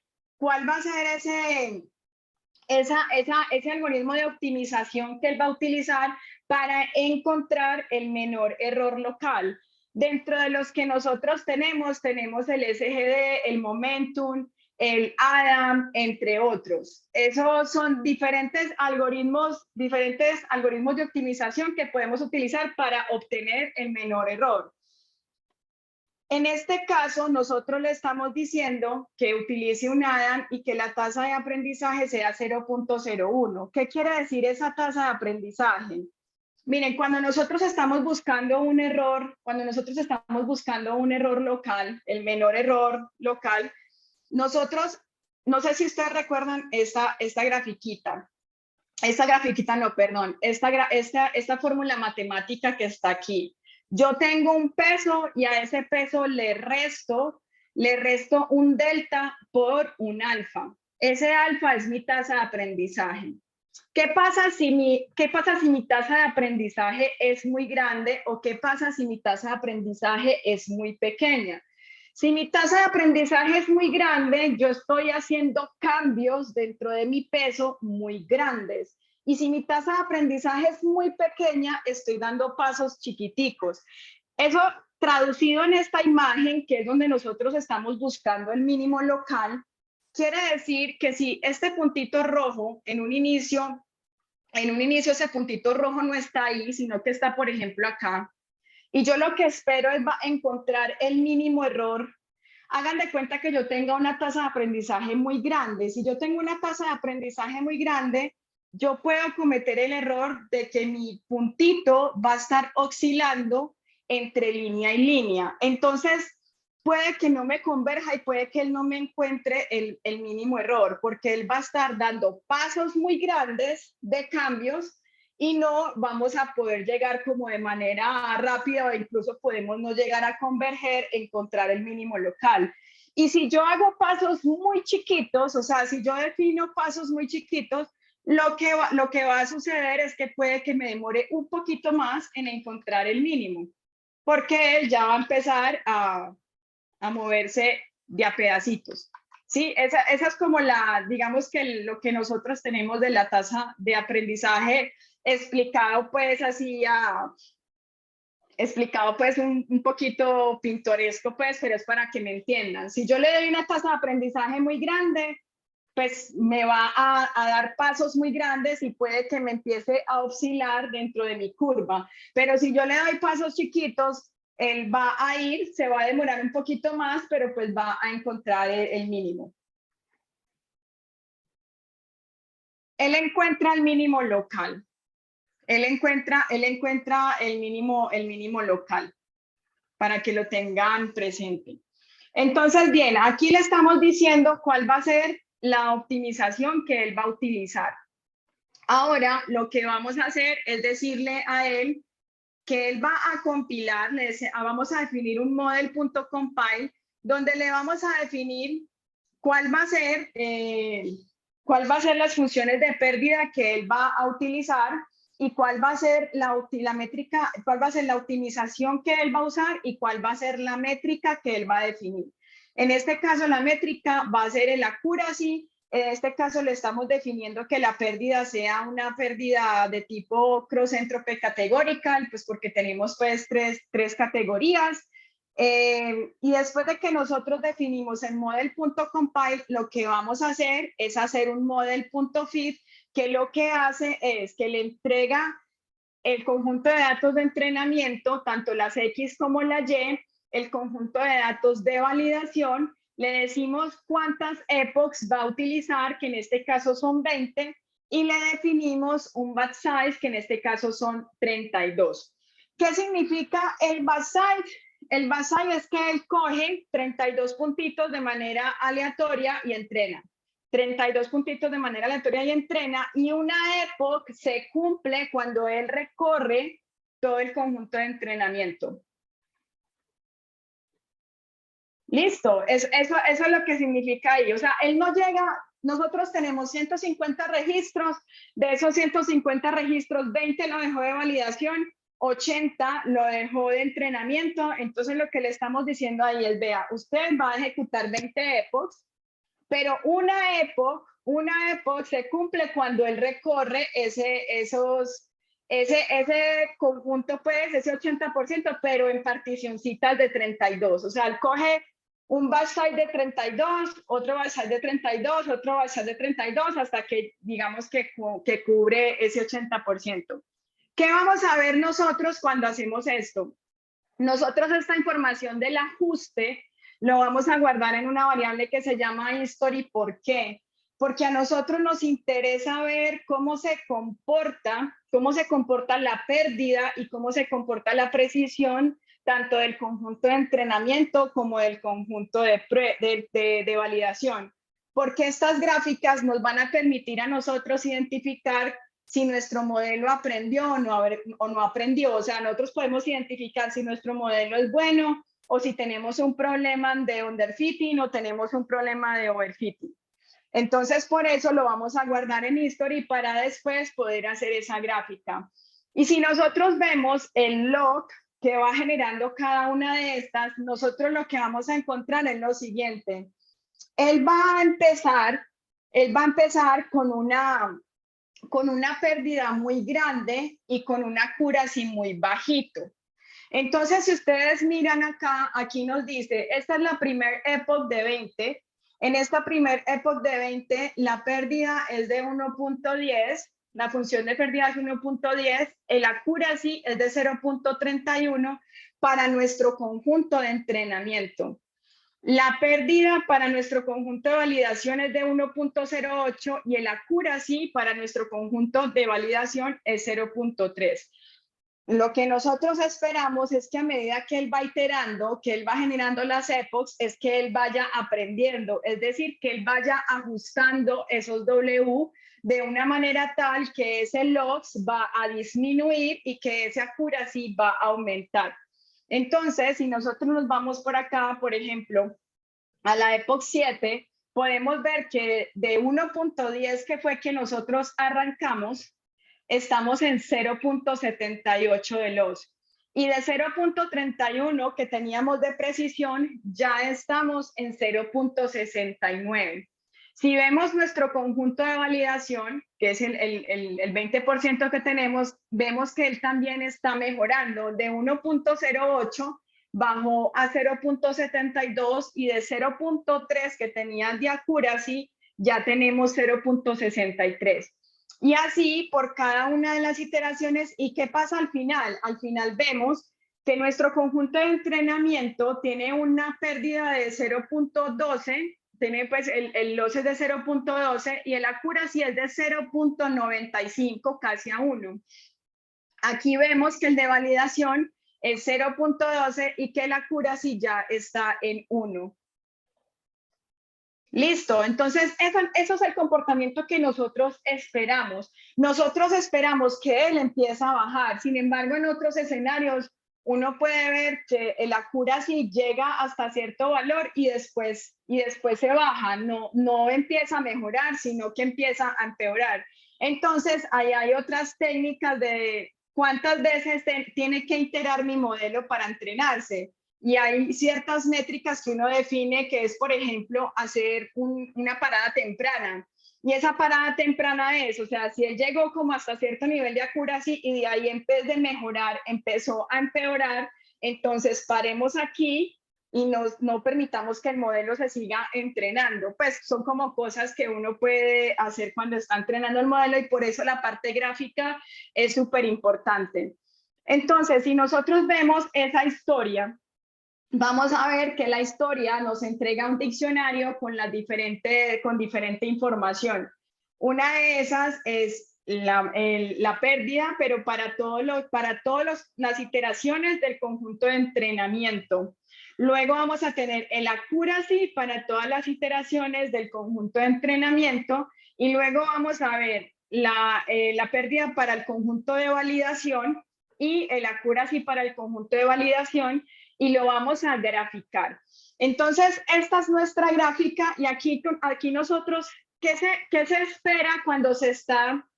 S1: ese algoritmo de optimización que él va a utilizar para encontrar el menor error local. Dentro de los que nosotros tenemos el SGD, el Momentum, el ADAM, entre otros. Esos son diferentes algoritmos de optimización que podemos utilizar para obtener el menor error. En este caso, nosotros le estamos diciendo que utilice un ADAM y que la tasa de aprendizaje sea 0.01. ¿Qué quiere decir esa tasa de aprendizaje? Miren, cuando nosotros estamos buscando un error local, el menor error local, nosotros, no sé si ustedes recuerdan esta grafiquita. Esta fórmula matemática que está aquí. Yo tengo un peso y a ese peso le resto un delta por un alfa. Ese alfa es mi tasa de aprendizaje. ¿Qué pasa si mi tasa de aprendizaje es muy grande o qué pasa si mi tasa de aprendizaje es muy pequeña? Si mi tasa de aprendizaje es muy grande, yo estoy haciendo cambios dentro de mi peso muy grandes. Y si mi tasa de aprendizaje es muy pequeña, estoy dando pasos chiquiticos. Eso traducido en esta imagen, que es donde nosotros estamos buscando el mínimo local, quiere decir que si este puntito rojo en un inicio ese puntito rojo no está ahí, sino que está, por ejemplo, acá, y yo lo que espero es encontrar el mínimo error. Hagan de cuenta que yo tenga una tasa de aprendizaje muy grande. Si yo tengo una tasa de aprendizaje muy grande, yo puedo cometer el error de que mi puntito va a estar oscilando entre línea y línea. Entonces, puede que no me converja y puede que él no me encuentre el mínimo error, porque él va a estar dando pasos muy grandes de cambios y no vamos a poder llegar como de manera rápida o incluso podemos no llegar a converger, encontrar el mínimo local. Y si yo hago pasos muy chiquitos, o sea, si yo defino pasos muy chiquitos, lo que va a suceder es que puede que me demore un poquito más en encontrar el mínimo, porque él ya va a empezar a moverse de a pedacitos. Sí, esa es como digamos que lo que nosotros tenemos de la tasa de aprendizaje explicado pues así, explicado pues un poquito pintoresco pues, pero es para que me entiendan. Si yo le doy una tasa de aprendizaje muy grande, pues me va a dar pasos muy grandes y puede que me empiece a oscilar dentro de mi curva. Pero si yo le doy pasos chiquitos, él va a ir, se va a demorar un poquito más, pero pues va a encontrar el mínimo. Él encuentra el mínimo local. Él encuentra el mínimo local para que lo tengan presente. Entonces, bien, aquí le estamos diciendo cuál va a ser la optimización que él va a utilizar. Ahora lo que vamos a hacer es decirle a él que él va a compilar, vamos a definir un model.compile donde le vamos a definir cuál va a ser las funciones de pérdida que él va a utilizar y cuál va a ser la métrica, cuál va a ser la optimización que él va a usar y cuál va a ser la métrica que él va a definir. En este caso, la métrica va a ser el accuracy. En este caso, le estamos definiendo que la pérdida sea una pérdida de tipo cross-entropy categorical, pues porque tenemos pues tres categorías. Y después de que nosotros definimos el model.compile, lo que vamos a hacer es hacer un model.fit que lo que hace es que le entrega el conjunto de datos de entrenamiento, tanto las X como la Y, el conjunto de datos de validación, le decimos cuántas epochs va a utilizar, que en este caso son 20, y le definimos un batch size, que en este caso son 32. ¿Qué significa el batch size? El batch size es que él coge 32 puntitos de manera aleatoria y entrena. 32 puntitos de manera aleatoria y entrena, y una epoch se cumple cuando él recorre todo el conjunto de entrenamiento. Listo, eso es lo que significa ahí. O sea, él no llega, nosotros tenemos 150 registros, de esos 150 registros, 20 lo dejó de validación, 80 lo dejó de entrenamiento. Entonces lo que le estamos diciendo ahí es, vea, usted va a ejecutar 20 epochs, pero una epoch se cumple cuando él recorre ese conjunto, pues, ese 80%, pero en particioncitas de 32. O sea, él coge un batch size de 32, otro batch size de 32, otro batch size de 32, hasta que digamos que cubre ese 80%. ¿Qué vamos a ver nosotros cuando hacemos esto? Nosotros esta información del ajuste lo vamos a guardar en una variable que se llama history. ¿Por qué? Porque a nosotros nos interesa ver cómo se comporta la pérdida y cómo se comporta la precisión tanto del conjunto de entrenamiento como del conjunto de validación. Porque estas gráficas nos van a permitir a nosotros identificar si nuestro modelo aprendió o no aprendió. O sea, nosotros podemos identificar si nuestro modelo es bueno o si tenemos un problema de underfitting o tenemos un problema de overfitting. Entonces, por eso lo vamos a guardar en history para después poder hacer esa gráfica. Y si nosotros vemos el log que va generando cada una de estas, nosotros lo que vamos a encontrar es lo siguiente. Él va a empezar con una pérdida muy grande y con una accuracy muy bajito. Entonces, si ustedes miran acá, aquí nos dice, esta es la primer epoch de 20. En esta primer epoch de 20, la pérdida es de 1.10, la función de pérdida es 1.10, el accuracy es de 0.31 para nuestro conjunto de entrenamiento. La pérdida para nuestro conjunto de validación es de 1.08 y el accuracy para nuestro conjunto de validación es 0.3. Lo que nosotros esperamos es que a medida que él va iterando, que él va generando las epochs, es que él vaya aprendiendo, es decir, que él vaya ajustando esos W de una manera tal que ese logs va a disminuir y que ese accuracy va a aumentar. Entonces, si nosotros nos vamos por acá, por ejemplo, a la epoch 7, podemos ver que de 1.10 que fue que nosotros arrancamos, estamos en 0.78 de loss. Y de 0.31 que teníamos de precisión, ya estamos en 0.69. Si vemos nuestro conjunto de validación, que es el 20% que tenemos, vemos que él también está mejorando. De 1.08 bajó a 0.72 y de 0.3 que tenían de accuracy, ya tenemos 0.63. Y así por cada una de las iteraciones. ¿Y qué pasa al final? Al final vemos que nuestro conjunto de entrenamiento tiene una pérdida de 0.12, tiene pues el loss es de 0.12 y el accuracy es de 0.95, casi a 1. Aquí vemos que el de validación es 0.12 y que el accuracy ya está en 1. Listo, entonces eso es el comportamiento que nosotros esperamos. Nosotros esperamos que él empiece a bajar, sin embargo en otros escenarios uno puede ver que el accuracy llega hasta cierto valor y después se baja, no empieza a mejorar, sino que empieza a empeorar. Entonces ahí hay otras técnicas de cuántas veces tiene que iterar mi modelo para entrenarse. Y hay ciertas métricas que uno define, que es, por ejemplo, hacer una parada temprana. Y esa parada temprana es, o sea, si él llegó como hasta cierto nivel de accuracy y de ahí en vez de mejorar, empezó a empeorar, entonces paremos aquí y no permitamos que el modelo se siga entrenando. Pues son como cosas que uno puede hacer cuando está entrenando el modelo y por eso la parte gráfica es súper importante. Entonces, si nosotros vemos esa historia, vamos a ver que la historia nos entrega un diccionario con diferente información. Una de esas es la pérdida, pero para todas las iteraciones del conjunto de entrenamiento. Luego vamos a tener el accuracy para todas las iteraciones del conjunto de entrenamiento y luego vamos a ver la pérdida para el conjunto de validación y el accuracy para el conjunto de validación y lo vamos a graficar. Entonces, esta es nuestra gráfica y aquí nosotros, ¿qué se espera cuando se está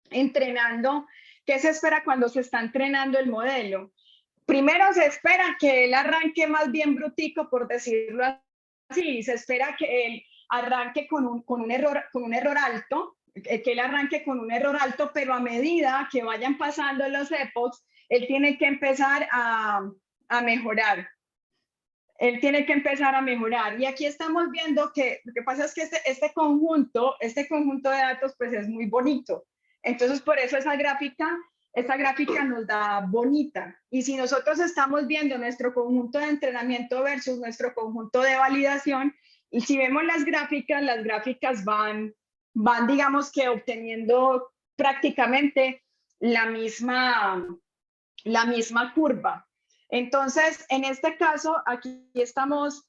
S1: entrenando? ¿Qué se espera cuando se está entrenando el modelo? Primero se espera que él arranque más bien brutico, por decirlo así. Se espera que él arranque con un error alto, que él arranque con un error alto, pero a medida que vayan pasando los epochs, él tiene que empezar a mejorar. Él tiene que empezar a mejorar. Y aquí estamos viendo que lo que pasa es que este conjunto de datos pues es muy bonito. Entonces por eso esa gráfica nos da bonita. Y si nosotros estamos viendo nuestro conjunto de entrenamiento versus nuestro conjunto de validación, y si vemos las gráficas van digamos que obteniendo prácticamente la misma curva. Entonces, en este caso, aquí estamos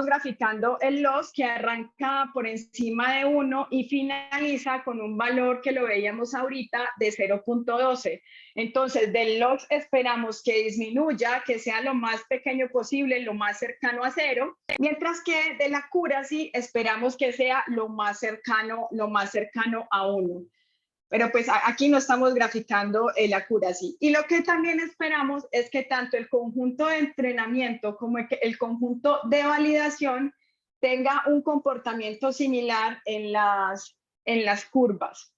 S1: graficando el loss que arranca por encima de 1 y finaliza con un valor que lo veíamos ahorita de 0.12. Entonces, del loss esperamos que disminuya, que sea lo más pequeño posible, lo más cercano a 0, mientras que de la accuracy esperamos que sea lo más cercano a 1. Pero pues aquí no estamos graficando el accuracy. Y lo que también esperamos es que tanto el conjunto de entrenamiento como el conjunto de validación tenga un comportamiento similar en las curvas.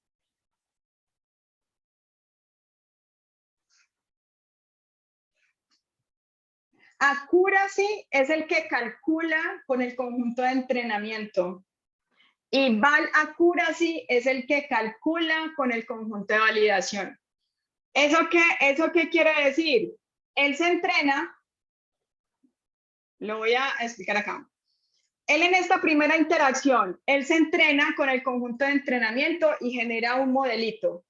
S1: Accuracy es el que calcula con el conjunto de entrenamiento. Y val accuracy es el que calcula con el conjunto de validación. ¿Eso qué quiere decir? Él se entrena, lo voy a explicar acá. Él en esta primera interacción, él se entrena con el conjunto de entrenamiento y genera un modelito.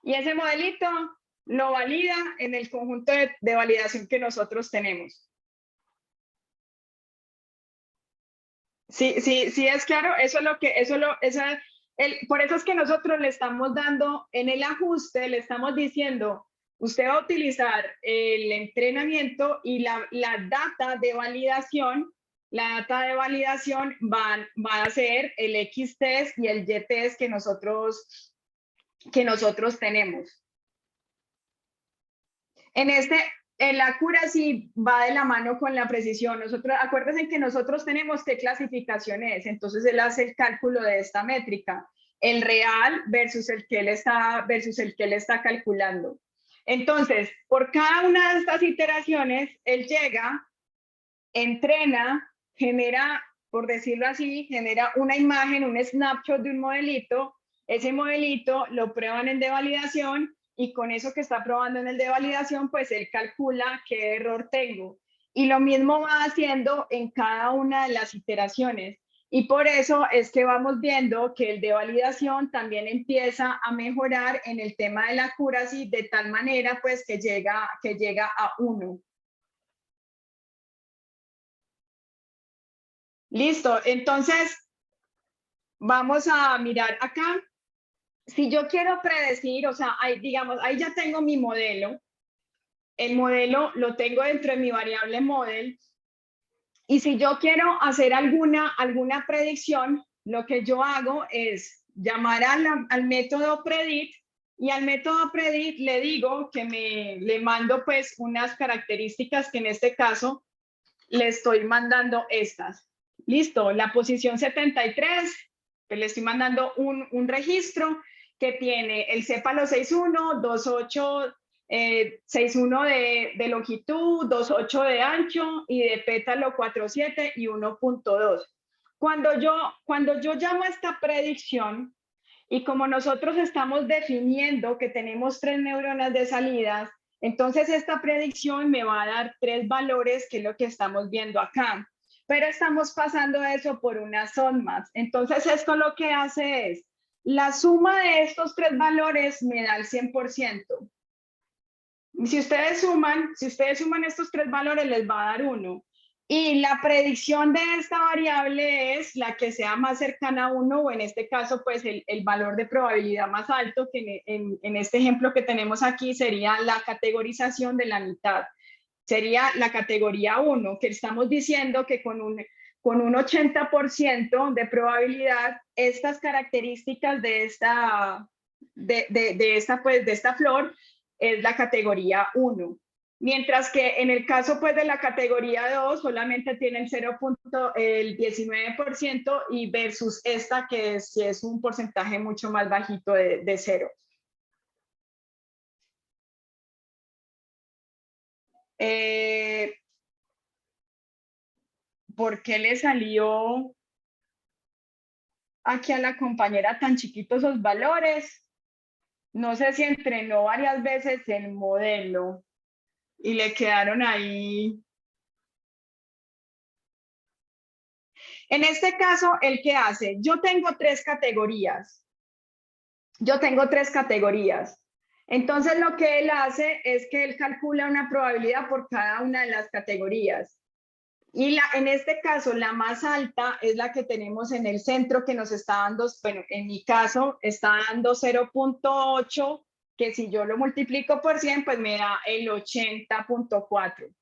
S1: Y ese modelito lo valida en el conjunto de validación que nosotros tenemos. Sí, es claro, por eso es que nosotros le estamos dando en el ajuste, le estamos diciendo, usted va a utilizar el entrenamiento y la data de validación. La data de validación va a ser el X-test y el Y-test que nosotros tenemos. El accuracy va de la mano con la precisión. Acuérdense que nosotros tenemos qué clasificación es, entonces él hace el cálculo de esta métrica, el real versus el que él está calculando. Entonces, por cada una de estas iteraciones, él llega, entrena, genera, por decirlo así, genera una imagen, un snapshot de un modelito. Ese modelito lo prueban en de validación y con eso que está probando en el de validación, pues él calcula qué error tengo. Y lo mismo va haciendo en cada una de las iteraciones. Y por eso es que vamos viendo que el de validación también empieza a mejorar en el tema de la accuracy de tal manera pues que llega a 1. Listo, entonces vamos a mirar acá. Si yo quiero predecir, o sea, ahí, digamos, ahí ya tengo mi modelo. El modelo lo tengo dentro de mi variable model. Y si yo quiero hacer alguna predicción, lo que yo hago es llamar al método predict, y al método predict le digo que le mando pues unas características que en este caso le estoy mandando estas. Listo, la posición 73, que le estoy mandando un registro que tiene el cépalo 6.1, 2.8, 6.1 de longitud, 2.8 de ancho y de pétalo 4.7 y 1.2. Cuando yo llamo a esta predicción, y como nosotros estamos definiendo que tenemos 3 neuronas de salidas, entonces esta predicción me va a dar 3 valores, que es lo que estamos viendo acá. Pero estamos pasando eso por unas SONMAS. Entonces esto lo que hace es, la suma de estos 3 valores me da el 100%. Si ustedes suman estos 3 valores, les va a dar 1. Y la predicción de esta variable es la que sea más cercana a 1, o en este caso, pues el valor de probabilidad más alto, que en este ejemplo que tenemos aquí sería la categorización de la mitad. Sería la categoría 1, que estamos diciendo que con un 80% de probabilidad, estas características de esta flor es la categoría 1. Mientras que en el caso pues de la categoría 2 solamente tiene el 0.19%, y versus esta que es un porcentaje mucho más bajito de 0. ¿Por qué le salió aquí a la compañera tan chiquitos esos valores? No sé si entrenó varias veces el modelo y le quedaron ahí. En este caso, ¿el qué hace? Yo tengo tres categorías. Entonces, lo que él hace es que él calcula una probabilidad por cada una de las categorías. Y en este caso, la más alta es la que tenemos en el centro, que nos está dando, bueno, en mi caso, está dando 0.8, que si yo lo multiplico por 100, pues me da el 80.4.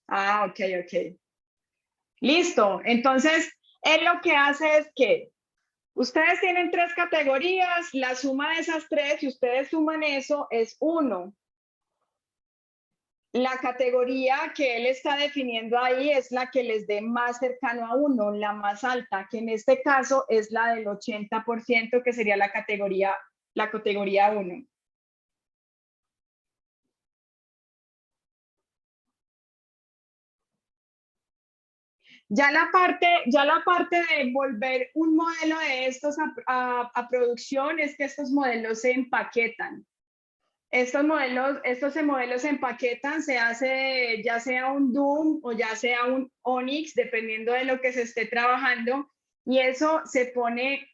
S1: Ah, ok, ok. Listo. Entonces, él lo que hace es que ustedes tienen tres categorías, la suma de esas tres, si ustedes suman eso, es 1. La categoría que él está definiendo ahí es la que les dé más cercano a 1, la más alta, que en este caso es la del 80%, que sería la categoría 1. Ya la parte de volver un modelo de estos a producción es que estos modelos se empaquetan. Estos modelos se empaquetan, se hace ya sea un DOOM o ya sea un ONIX, dependiendo de lo que se esté trabajando, y eso se expone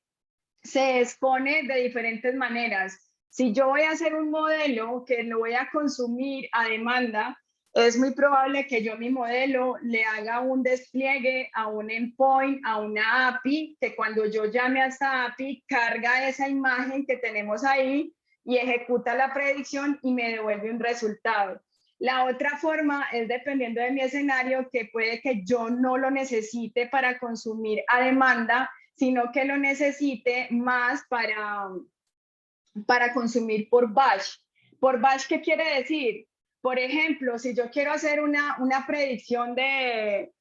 S1: de diferentes maneras. Si yo voy a hacer un modelo que lo voy a consumir a demanda, es muy probable que yo mi modelo le haga un despliegue a un endpoint, a una API, que cuando yo llame a esta API, carga esa imagen que tenemos ahí y ejecuta la predicción y me devuelve un resultado. La otra forma es dependiendo de mi escenario, que puede que yo no lo necesite para consumir a demanda, sino que lo necesite más para consumir por batch. ¿Por batch qué quiere decir? Por ejemplo, si yo quiero hacer una predicción de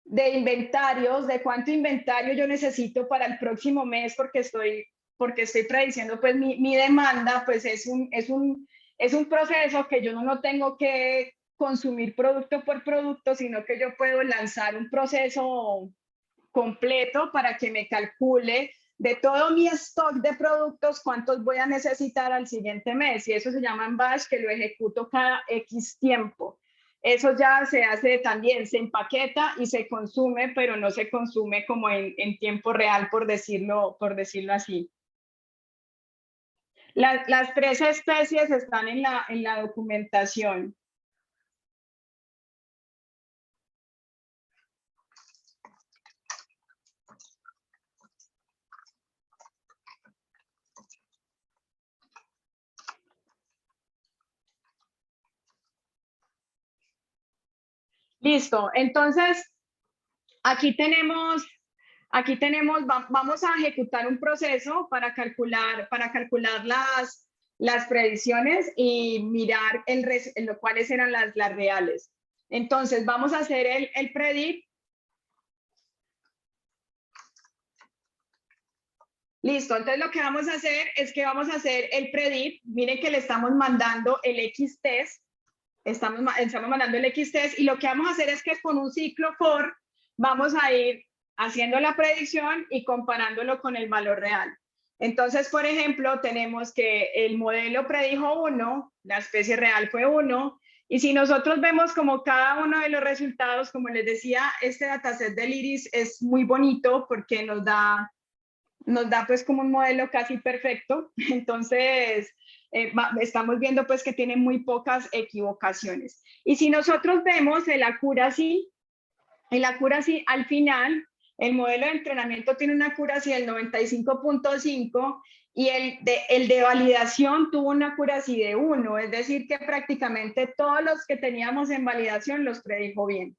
S1: inventarios, de cuánto inventario yo necesito para el próximo mes, porque estoy prediciendo pues mi demanda, pues es un proceso que yo no tengo que consumir producto por producto, sino que yo puedo lanzar un proceso completo para que me calcule de todo mi stock de productos cuántos voy a necesitar al siguiente mes, y eso se llama en batch, que lo ejecuto cada X tiempo. Eso ya se hace también, se empaqueta y se consume, pero no se consume como en tiempo real, por decirlo así. Las tres especies están en la documentación. Listo, entonces vamos a ejecutar un proceso para calcular las predicciones y mirar cuáles eran las reales. Entonces vamos a hacer el predict. Listo, entonces lo que vamos a hacer es que vamos a hacer el predict. Miren que le estamos mandando el X-test. Estamos mandando el X-test y lo que vamos a hacer es que con un ciclo for vamos a ir haciendo la predicción y comparándolo con el valor real. Entonces, por ejemplo, tenemos que el modelo predijo 1, la especie real fue 1, y si nosotros vemos como cada uno de los resultados, como les decía, este dataset del iris es muy bonito porque nos da pues como un modelo casi perfecto. Entonces, estamos viendo pues que tiene muy pocas equivocaciones. Y si nosotros vemos el accuracy al final, el modelo de entrenamiento tiene una accuracy del 95.5 y el de validación tuvo una accuracy de 1, es decir que prácticamente todos los que teníamos en validación los predijo bien,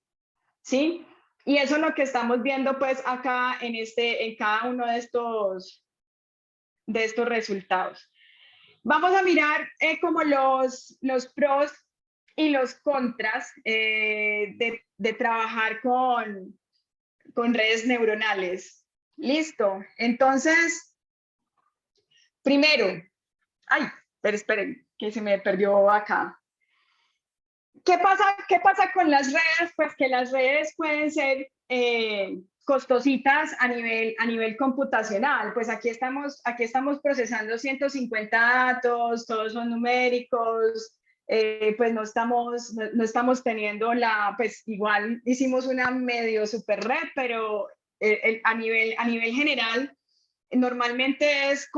S1: ¿sí? Y eso es lo que estamos viendo pues acá en cada uno de estos resultados. Vamos a mirar como los pros y los contras de trabajar con redes neuronales. Listo. Entonces, primero, pero esperen, que se me perdió acá. ¿Qué pasa con las redes? Pues que las redes pueden ser costositas a nivel computacional. Pues aquí estamos procesando 150 datos, todos son numéricos, pues no estamos teniendo pues igual hicimos una medio super red, pero a nivel general normalmente es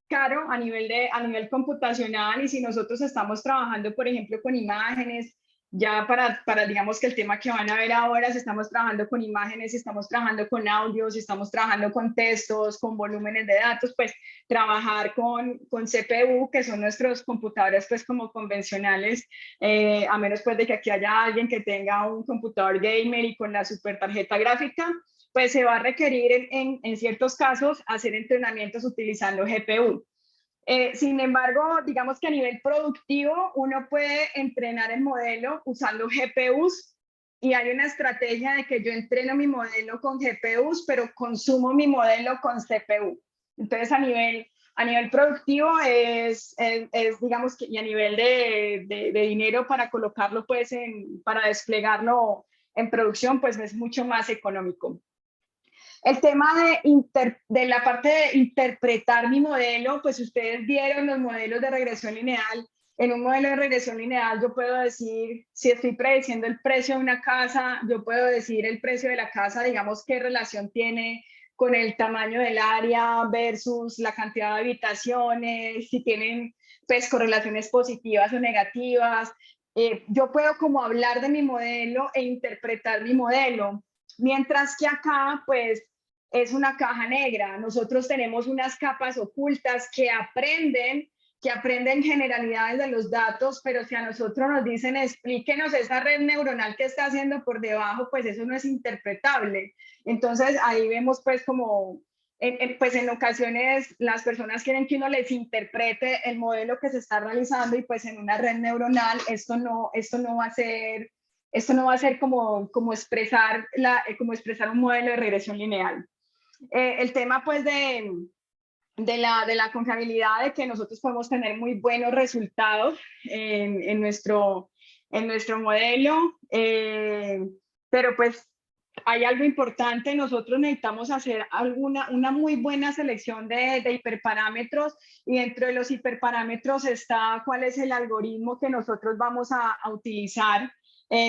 S1: caro a nivel computacional, y si nosotros estamos trabajando, por ejemplo, con imágenes, ya para digamos que el tema que van a ver ahora, si estamos trabajando con imágenes, si estamos trabajando con audio, si estamos trabajando con textos, con volúmenes de datos, pues trabajar con CPU, que son nuestros computadores pues como convencionales, a menos pues de que aquí haya alguien que tenga un computador gamer y con la super tarjeta gráfica, pues se va a requerir en ciertos casos hacer entrenamientos utilizando GPU. Sin embargo, digamos que a nivel productivo uno puede entrenar el modelo usando GPUs, y hay una estrategia de que yo entreno mi modelo con GPUs, pero consumo mi modelo con CPU. Entonces a nivel productivo es digamos que, y a nivel de dinero para colocarlo pues para desplegarlo en producción, pues es mucho más económico. El tema de la parte de interpretar mi modelo, pues ustedes vieron los modelos de regresión lineal. En un modelo de regresión lineal yo puedo decir, si estoy prediciendo el precio de una casa, yo puedo decir el precio de la casa, digamos, qué relación tiene con el tamaño del área versus la cantidad de habitaciones, si tienen pues correlaciones positivas o negativas. Yo puedo como hablar de mi modelo e interpretar mi modelo. Mientras que acá, pues, es una caja negra. Nosotros tenemos unas capas ocultas que aprenden generalidades de los datos, pero si a nosotros nos dicen explíquenos esa red neuronal que está haciendo por debajo, pues eso no es interpretable. Entonces ahí vemos pues como, pues en ocasiones las personas quieren que uno les interprete el modelo que se está realizando, y pues en una red neuronal esto no va a ser como expresar un modelo de regresión lineal. El tema pues de la confiabilidad, de que nosotros podemos tener muy buenos resultados en nuestro modelo, pero pues hay algo importante. Nosotros necesitamos hacer una muy buena selección de hiperparámetros, y dentro de los hiperparámetros está cuál es el algoritmo que nosotros vamos a utilizar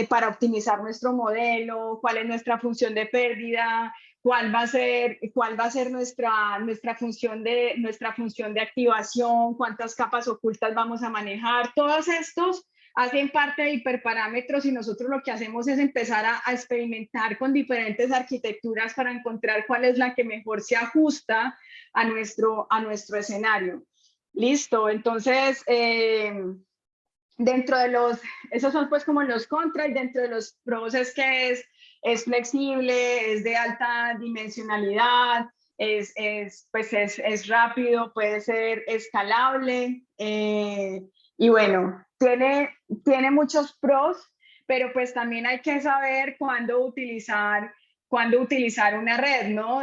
S1: para optimizar nuestro modelo, cuál es nuestra función de pérdida, cuál va a ser nuestra función de activación, cuántas capas ocultas vamos a manejar. Todos estos hacen parte de hiperparámetros, y nosotros lo que hacemos es empezar a experimentar con diferentes arquitecturas para encontrar cuál es la que mejor se ajusta a nuestro escenario. Listo, entonces dentro de esos son pues como los contras, y dentro de los pros es que es flexible, es de alta dimensionalidad, pues es rápido, puede ser escalable, y bueno, tiene muchos pros, pero pues también hay que saber cuándo utilizar una red, ¿no?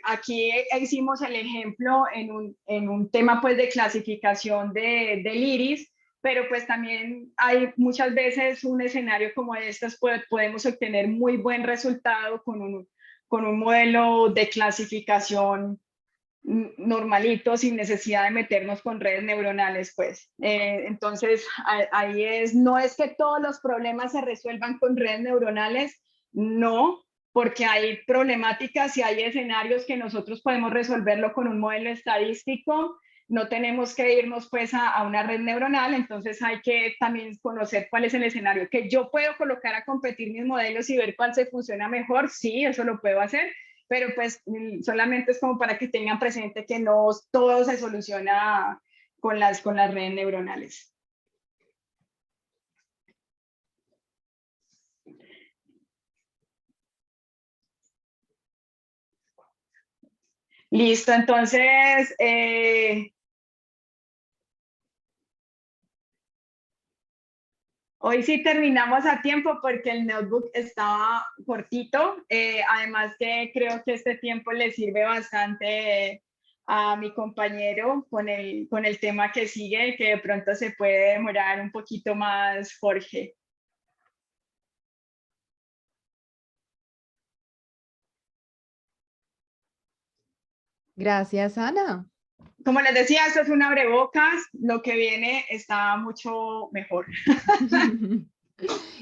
S1: Aquí hicimos el ejemplo en un tema pues de clasificación del iris, pero pues también hay muchas veces un escenario como estos, podemos obtener muy buen resultado con un modelo de clasificación normalito, sin necesidad de meternos con redes neuronales, pues. Entonces, ahí no es que todos los problemas se resuelvan con redes neuronales, no, porque hay problemáticas y hay escenarios que nosotros podemos resolverlo con un modelo estadístico, no tenemos que irnos pues a una red neuronal, entonces hay que también conocer cuál es el escenario que yo puedo colocar a competir mis modelos y ver cuál se funciona mejor, sí, eso lo puedo hacer, pero pues solamente es como para que tengan presente que no todo se soluciona con las redes neuronales. Listo, entonces, hoy sí terminamos a tiempo porque el notebook estaba cortito. Además que creo que este tiempo le sirve bastante a mi compañero con el tema que sigue, que de pronto se puede demorar un poquito más, Jorge.
S2: Gracias, Ana.
S1: Como les decía, esto es un abrebocas, lo que viene está mucho mejor.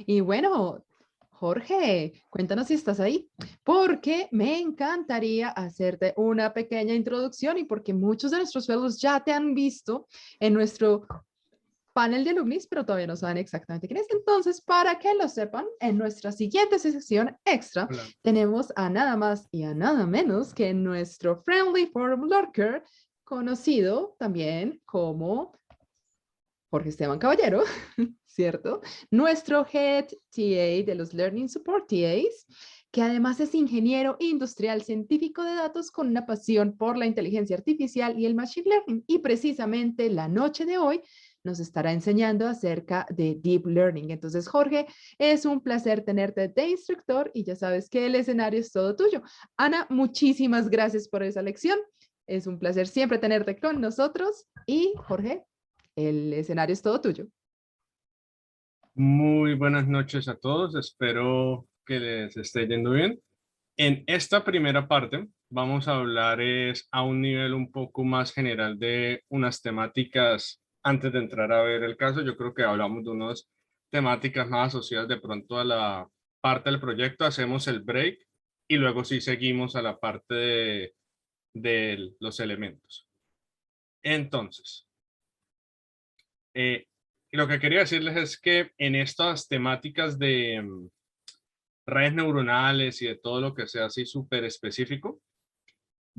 S2: Y bueno, Jorge, cuéntanos si estás ahí, porque me encantaría hacerte una pequeña introducción y porque muchos de nuestros fellows ya te han visto en nuestro panel de alumnis, pero todavía no saben exactamente quién es. Entonces, para que lo sepan, en nuestra siguiente sesión extra
S3: Hola.
S2: tenemos a nada más y a nada menos que nuestro Friendly Forum Lurker, conocido también como Jorge Esteban Caballero, ¿cierto? Nuestro Head TA de los Learning Support TAs, que además es ingeniero industrial científico de datos con una pasión por la inteligencia artificial y el machine learning. Y precisamente la noche de hoy nos estará enseñando acerca de deep learning. Entonces, Jorge, es un placer tenerte de instructor y ya sabes que el escenario es todo tuyo. Ana, muchísimas gracias por esa lección. Es un placer siempre tenerte con nosotros. Y Jorge, el escenario es todo tuyo.
S3: Muy buenas noches a todos. Espero que les esté yendo bien. En esta primera parte vamos a hablar a un nivel un poco más general de unas temáticas antes de entrar a ver el caso. Yo creo que hablamos de unas temáticas más asociadas de pronto a la parte del proyecto. Hacemos el break y luego sí seguimos a la parte de los elementos. Entonces, lo que quería decirles es que en estas temáticas de redes neuronales y de todo lo que sea así súper específico,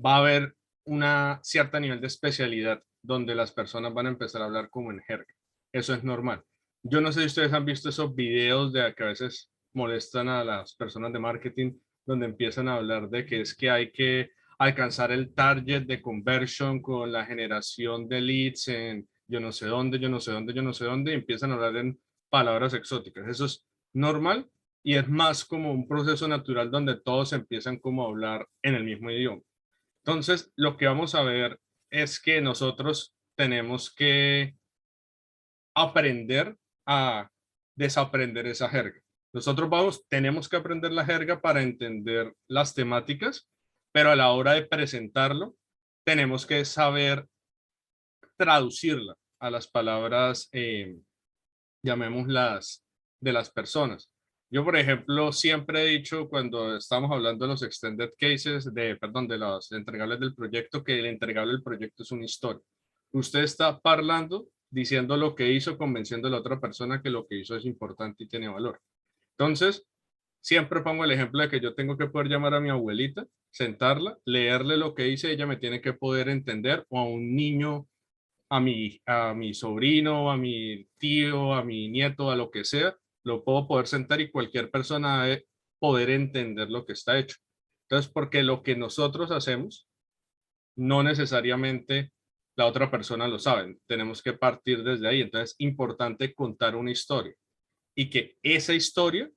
S3: va a haber una cierta nivel de especialidad donde las personas van a empezar a hablar como en jerga. Eso es normal. Yo no sé si ustedes han visto esos videos de que a veces molestan a las personas de marketing, donde empiezan a hablar de que es que hay que alcanzar el target de conversion con la generación de leads en yo no sé dónde, yo no sé dónde, yo no sé dónde, y empiezan a hablar en palabras exóticas. Eso es normal y es más como un proceso natural donde todos empiezan como a hablar en el mismo idioma. Entonces, lo que vamos a ver es que nosotros tenemos que aprender a desaprender esa jerga. Nosotros tenemos que aprender la jerga para entender las temáticas, pero a la hora de presentarlo, tenemos que saber traducirla a las palabras, llamémoslas, de las personas. Yo, por ejemplo, siempre he dicho cuando estamos hablando de los extended cases, perdón, de los entregables del proyecto, que el entregable del proyecto es una historia. Usted está parlando, diciendo lo que hizo, convenciendo a la otra persona que lo que hizo es importante y tiene valor. Entonces, siempre pongo el ejemplo de que yo tengo que poder llamar a mi abuelita, sentarla, leerle lo que hice, ella me tiene que poder entender, o a un niño a mi sobrino, a mi tío, a mi nieto, a lo que sea, lo puedo poder sentar y cualquier persona debe poder entender lo que está hecho. Entonces, porque lo que nosotros hacemos, no necesariamente la otra persona lo sabe. Tenemos que partir desde ahí. Entonces, es importante contar una historia y que esa historia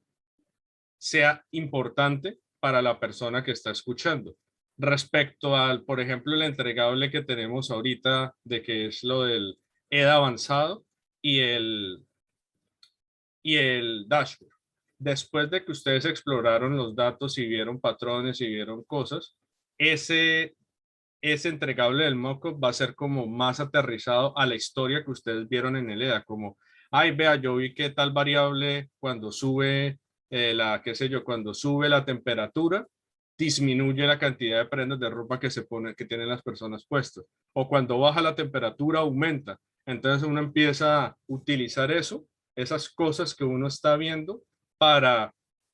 S3: sea importante para la persona que está escuchando. Respecto al, por ejemplo, el entregable que tenemos ahorita, de que es lo del EDA avanzado y el dashboard. Después de que ustedes exploraron los datos y vieron patrones y vieron cosas, ese entregable del mockup va a ser como más aterrizado a la historia que ustedes vieron en el EDA, como, ay, vea, yo vi que tal variable cuando sube qué sé yo, cuando sube la temperatura, disminuye la cantidad de prendas de ropa que tienen las personas puestas. O cuando baja la temperatura, aumenta. Entonces uno empieza a utilizar eso, esas cosas que uno está viendo para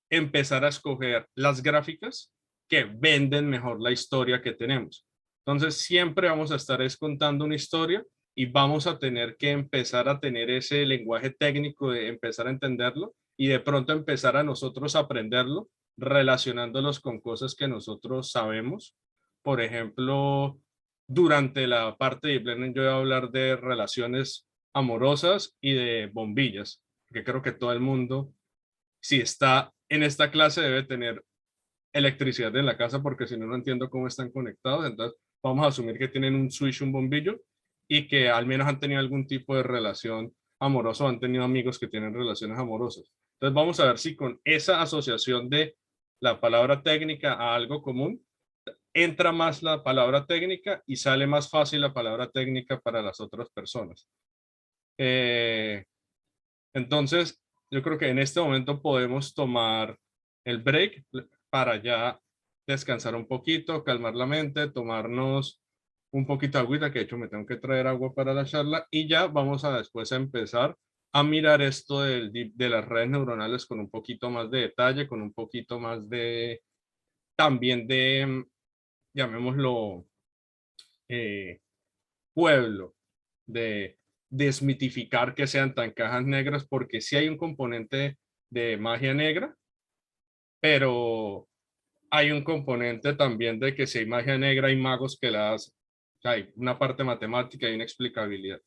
S3: empezar a escoger las gráficas que venden mejor la historia que tenemos. Entonces siempre vamos a estar contando una historia y vamos a tener que empezar a tener ese lenguaje técnico de empezar a entenderlo y de pronto empezar a nosotros a aprenderlo relacionándolos con cosas que nosotros sabemos. Por ejemplo, durante la parte de Blender yo voy a hablar de relaciones amorosas y de bombillas, que creo que todo el mundo, si está en esta clase, debe tener electricidad en la casa porque si no, no entiendo cómo están conectados. Entonces, vamos a asumir que tienen un switch, un bombillo y que al menos han tenido algún tipo de relación amorosa o han tenido amigos que tienen relaciones amorosas. Entonces, vamos a ver si con esa asociación de la palabra técnica a algo común, entra más la palabra técnica y sale más fácil la palabra técnica para las otras personas. Entonces, yo creo que en este momento podemos tomar el break para ya descansar un poquito, calmar la mente, tomarnos un poquito de agüita, que de hecho me tengo que traer agua para la charla, y ya vamos a después a empezar a mirar esto de las redes neuronales con un poquito más de detalle, con un poquito más de, también de, llamémoslo, eh, pueblo, de desmitificar que sean tan cajas negras, porque sí hay un componente de magia negra, pero hay un componente también de que si hay magia negra, hay magos que la hacen. O sea, hay una parte matemática y una explicabilidad.